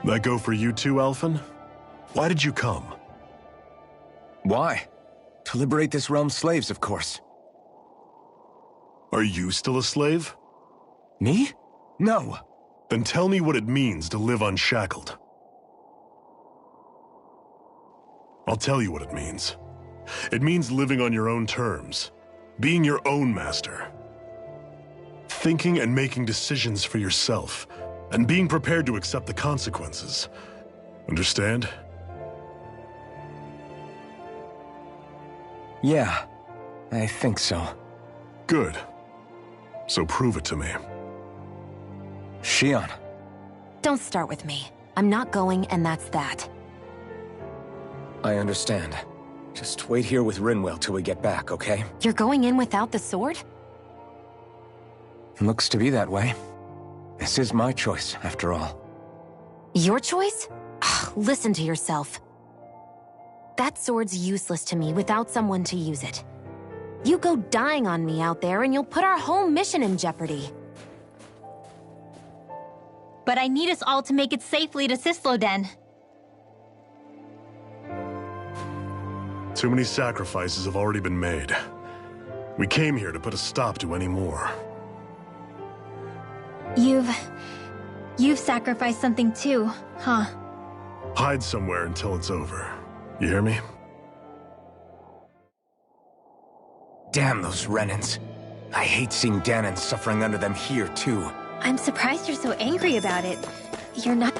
[SPEAKER 8] That go for you too, Alphen? Why did you come?
[SPEAKER 3] Why? To liberate this realm's slaves, of course.
[SPEAKER 8] Are you still a slave?
[SPEAKER 3] Me? No.
[SPEAKER 8] Then tell me what it means to live unshackled. I'll tell you what it means. It means living on your own terms, being your own master, thinking and making decisions for yourself, and being prepared to accept the consequences. Understand?
[SPEAKER 3] Yeah, I think so.
[SPEAKER 8] Good. So prove it to me.
[SPEAKER 3] Xion.
[SPEAKER 1] Don't start with me. I'm not going, and that's that.
[SPEAKER 3] I understand. Just wait here with Rinwell till we get back, okay?
[SPEAKER 1] You're going in without the sword?
[SPEAKER 3] Looks to be that way. This is my choice, after all.
[SPEAKER 1] Your choice? Ugh, listen to yourself. That sword's useless to me without someone to use it. You go dying on me out there and you'll put our whole mission in jeopardy.
[SPEAKER 9] But I need us all to make it safely to Sisloden.
[SPEAKER 8] Too many sacrifices have already been made. We came here to put a stop to any more.
[SPEAKER 9] You've sacrificed something too, huh?
[SPEAKER 8] Hide somewhere until it's over. You hear me?
[SPEAKER 3] Damn those Renans. I hate seeing Danon suffering under them here, too.
[SPEAKER 9] I'm surprised you're so angry about it. You're not...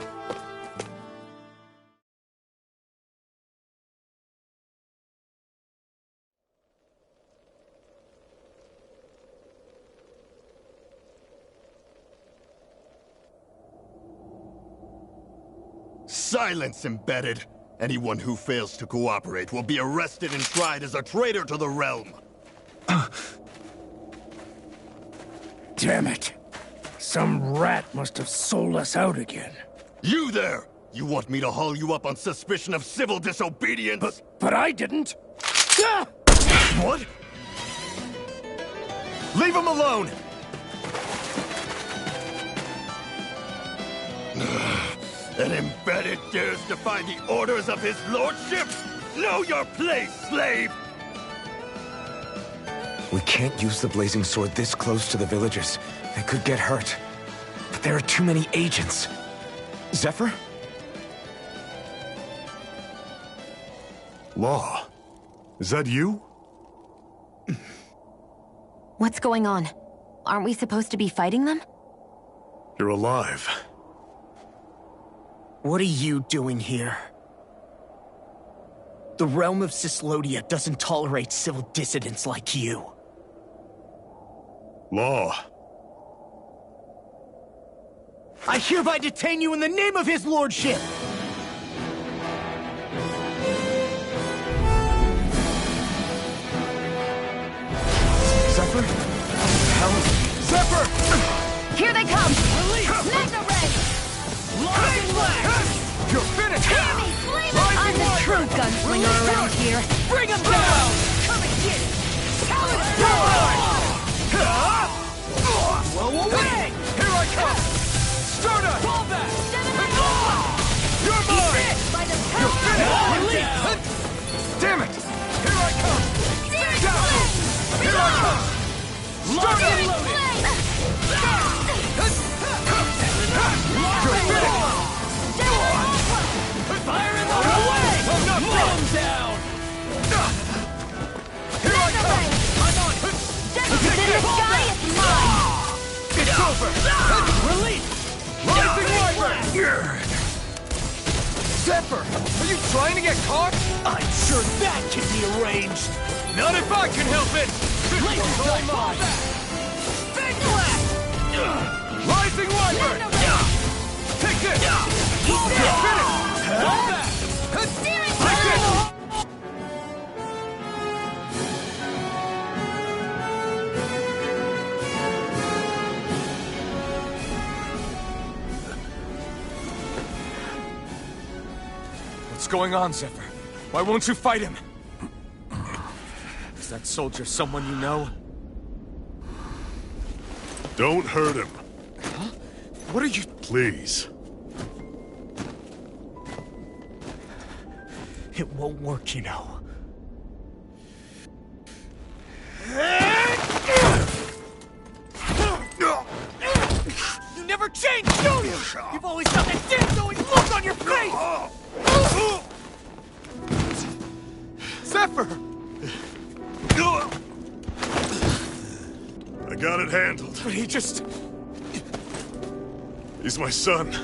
[SPEAKER 11] Silence, embedded! Anyone who fails to cooperate will be arrested and tried as a traitor to the realm.
[SPEAKER 12] Damn it.
[SPEAKER 4] Some rat must have sold us out again.
[SPEAKER 11] You there! You want me to haul you up on suspicion of civil disobedience?
[SPEAKER 4] But I didn't!
[SPEAKER 11] What?
[SPEAKER 2] Leave him alone!
[SPEAKER 11] An embedded dares defy the orders of his lordship? Know your place, slave!
[SPEAKER 3] We can't use the blazing sword this close to the villagers. They could get hurt. But there are too many agents. Zephyr?
[SPEAKER 8] Law. Is that you?
[SPEAKER 1] What's going on? Aren't we supposed to be fighting them?
[SPEAKER 8] You're alive.
[SPEAKER 12] What are you doing here? The realm of Cyslodia doesn't tolerate civil dissidents like you.
[SPEAKER 8] Law.
[SPEAKER 12] I hereby detain you in the name of his lordship!
[SPEAKER 3] Zephyr? Hell?
[SPEAKER 2] Zephyr!
[SPEAKER 1] Here they come!
[SPEAKER 10] Magna Ray!
[SPEAKER 2] You're finished!
[SPEAKER 10] Hear me! Flame it!
[SPEAKER 1] I'm the true gunslinger around here.
[SPEAKER 12] Bring him down!
[SPEAKER 10] Come and get it!
[SPEAKER 12] Blow away!
[SPEAKER 2] Here I come! Starter!
[SPEAKER 12] Fall back!
[SPEAKER 2] You're mine!
[SPEAKER 10] By the
[SPEAKER 2] You're
[SPEAKER 10] power
[SPEAKER 2] finished! Damn it! Here I come! Down! Here I come! Starter! You're finished!
[SPEAKER 12] Fire in the way!
[SPEAKER 2] I'm not
[SPEAKER 12] Blow
[SPEAKER 2] done!
[SPEAKER 12] him down!
[SPEAKER 2] Here I come!
[SPEAKER 12] I'm on!
[SPEAKER 1] The sky is mine!
[SPEAKER 2] It's over!
[SPEAKER 12] Release!
[SPEAKER 2] Rising Wyvern! Zephyr! Are you trying to get caught?
[SPEAKER 12] I'm sure that can be arranged!
[SPEAKER 2] Not if I can help it! This one's all mine!
[SPEAKER 12] Big blast!
[SPEAKER 2] Rising Wyvern! Take this! You're finished!
[SPEAKER 12] Fall back!
[SPEAKER 2] Take this! What's going on, Zephyr? Why won't you fight him? Is that soldier someone you know?
[SPEAKER 8] Don't hurt him.
[SPEAKER 2] Huh? What are you...
[SPEAKER 8] Please.
[SPEAKER 12] It won't work, you know. You never change, do you? You've always got that damn-going look on your face!
[SPEAKER 2] Zephyr!
[SPEAKER 8] I got it handled.
[SPEAKER 2] But he just...
[SPEAKER 8] He's my son.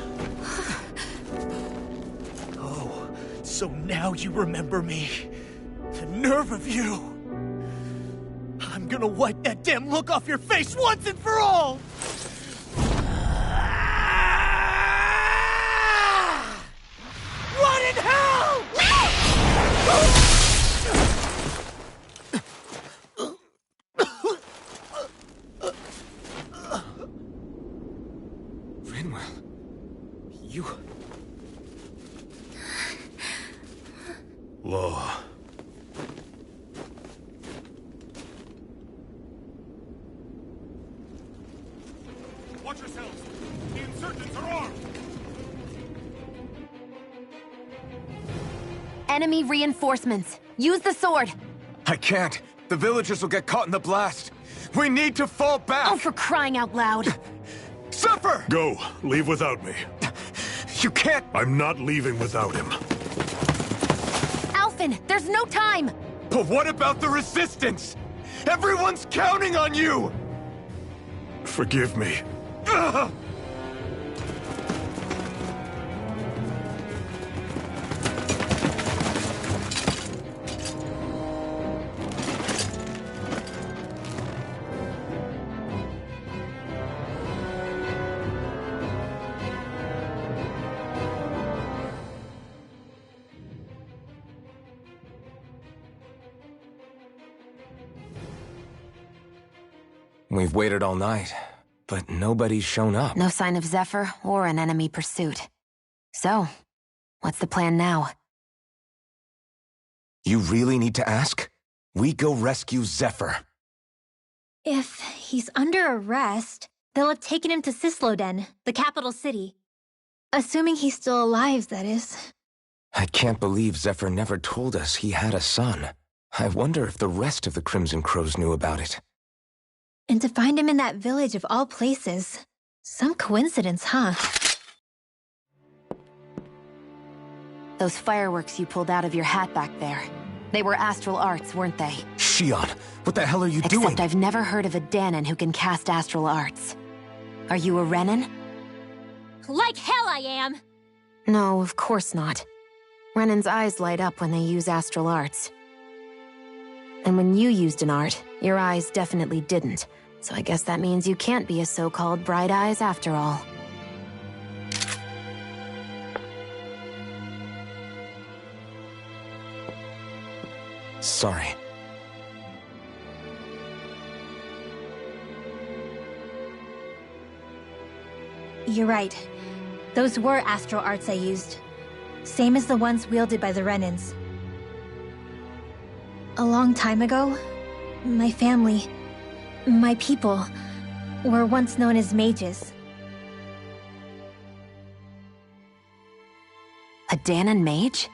[SPEAKER 12] Oh, so now you remember me. The nerve of you! I'm gonna wipe that damn look off your face once and for all! Run in hell!
[SPEAKER 2] Rinwell... You...
[SPEAKER 8] Law.
[SPEAKER 2] Watch yourselves! The insurgents are armed!
[SPEAKER 1] Enemy reinforcements. Use the sword.
[SPEAKER 3] I can't. The villagers will get caught in the blast. We need to fall back!
[SPEAKER 1] Oh, for crying out loud.
[SPEAKER 3] Zephyr!
[SPEAKER 8] Go. Leave without me.
[SPEAKER 3] You can't...
[SPEAKER 8] I'm not leaving without him.
[SPEAKER 1] Alphen, there's no time.
[SPEAKER 3] But what about the resistance? Everyone's counting on you!
[SPEAKER 8] Forgive me.
[SPEAKER 3] Ugh! We've waited all night. but nobody's shown up.
[SPEAKER 1] No sign of Zephyr or an enemy pursuit. So, what's the plan now?
[SPEAKER 3] You really need to ask? We go rescue Zephyr.
[SPEAKER 9] If he's under arrest, they'll have taken him to Cisloden, the capital city. Assuming he's still alive, that is.
[SPEAKER 3] I can't believe Zephyr never told us he had a son. I wonder if the rest of the Crimson Crows knew about it.
[SPEAKER 9] And to find him in that village of all places. Some coincidence, huh?
[SPEAKER 1] Those fireworks you pulled out of your hat back there. They were astral arts, weren't they?
[SPEAKER 3] Shion, what the hell are you doing?
[SPEAKER 1] Except I've never heard of a Danon who can cast astral arts. Are you a Renin?
[SPEAKER 10] Like hell I am!
[SPEAKER 1] No, of course not. Renin's eyes light up when they use astral arts. And when you used an art, your eyes definitely didn't. So I guess that means you can't be a so-called bright eyes after all.
[SPEAKER 3] Sorry.
[SPEAKER 9] You're right. Those were astral arts I used. Same as the ones wielded by the Renins. A long time ago, my family, my people, were once known as mages.
[SPEAKER 1] A Danon mage?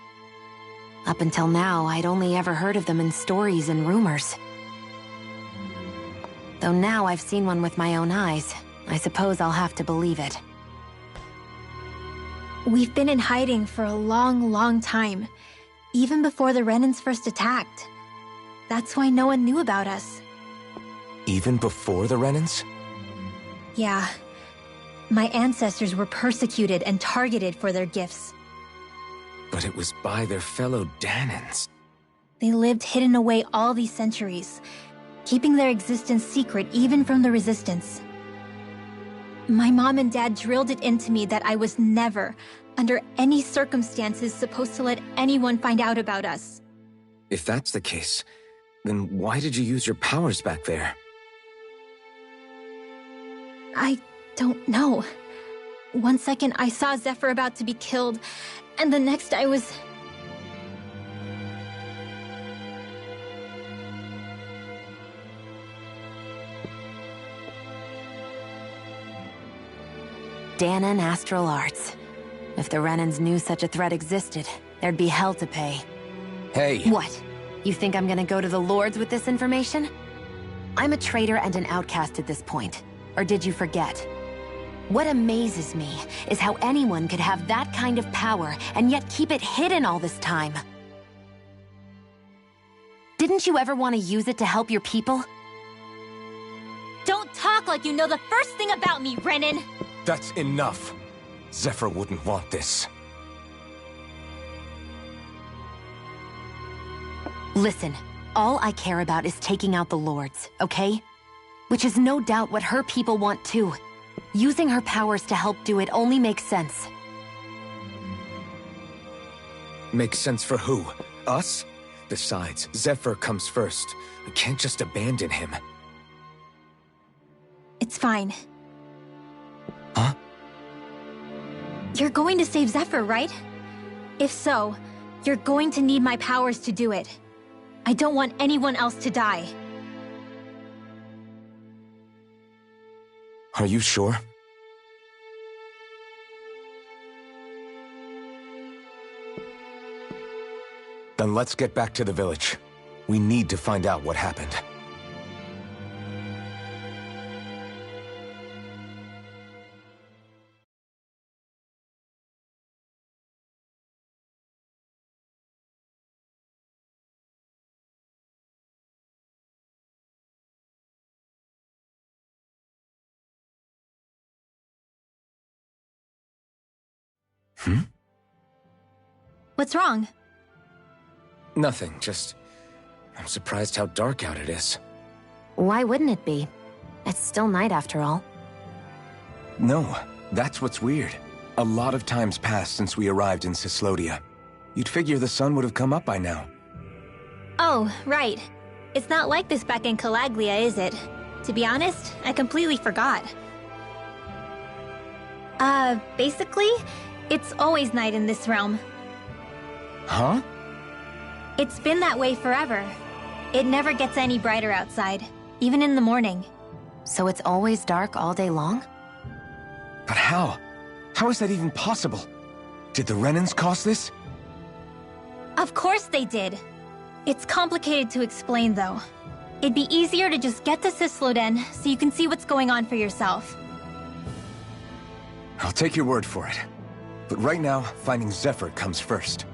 [SPEAKER 1] Up until now, I'd only ever heard of them in stories and rumors. Though now I've seen one with my own eyes, I suppose I'll have to believe it.
[SPEAKER 9] We've been in hiding for a long, long time, even before the Renins first attacked. That's why no one knew about us.
[SPEAKER 3] Even before the Renins?
[SPEAKER 9] Yeah. My ancestors were persecuted and targeted for their gifts.
[SPEAKER 3] But it was by their fellow Danons.
[SPEAKER 9] They lived hidden away all these centuries, keeping their existence secret even from the Resistance. My mom and dad drilled it into me that I was never, under any circumstances, supposed to let anyone find out about us.
[SPEAKER 3] If that's the case, then why did you use your powers back there?
[SPEAKER 9] I don't know. One second I saw Zephyr about to be killed, and the next I was...
[SPEAKER 1] Danon astral arts. If the Renins knew such a threat existed, there'd be hell to pay.
[SPEAKER 3] Hey!
[SPEAKER 1] What? You think I'm gonna go to the Lords with this information? I'm a traitor and an outcast at this point. Or did you forget? What amazes me is how anyone could have that kind of power and yet keep it hidden all this time. Didn't you ever want to use it to help your people?
[SPEAKER 10] Don't talk like you know the first thing about me, Renin!
[SPEAKER 3] That's enough. Zephyr wouldn't want this.
[SPEAKER 1] Listen, all I care about is taking out the Lords, okay? Which is no doubt what her people want too. Using her powers to help do it only makes sense.
[SPEAKER 3] Makes sense for who? Us? Besides, Zephyr comes first. We can't just abandon him.
[SPEAKER 9] It's fine.
[SPEAKER 3] Huh?
[SPEAKER 9] You're going to save Zephyr, right? If so, you're going to need my powers to do it. I don't want anyone else to die.
[SPEAKER 3] Are you sure? Then let's get back to the village. We need to find out what happened.
[SPEAKER 9] What's wrong?
[SPEAKER 3] Nothing, just... I'm surprised how dark out it is.
[SPEAKER 1] Why wouldn't it be? It's still night after all.
[SPEAKER 3] No, that's what's weird. A lot of time's passed since we arrived in Cislodia. You'd figure the sun would have come up by now.
[SPEAKER 9] Oh, right. It's not like this back in Calaglia, is it? To be honest, I completely forgot. Basically, it's always night in this realm.
[SPEAKER 3] Huh?
[SPEAKER 9] It's been that way forever. It never gets any brighter outside, even in the morning.
[SPEAKER 1] So it's always dark all day long?
[SPEAKER 3] But how? How is that even possible? Did the Renans cause this?
[SPEAKER 9] Of course they did. It's complicated to explain, though. It'd be easier to just get to Sisloden so you can see what's going on for yourself.
[SPEAKER 3] I'll take your word for it. But right now, finding Zephyr comes first.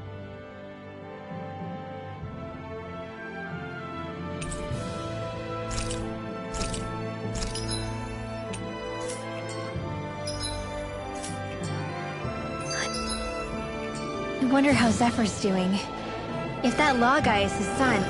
[SPEAKER 9] I wonder how Zephyr's doing. If that law guy is his son,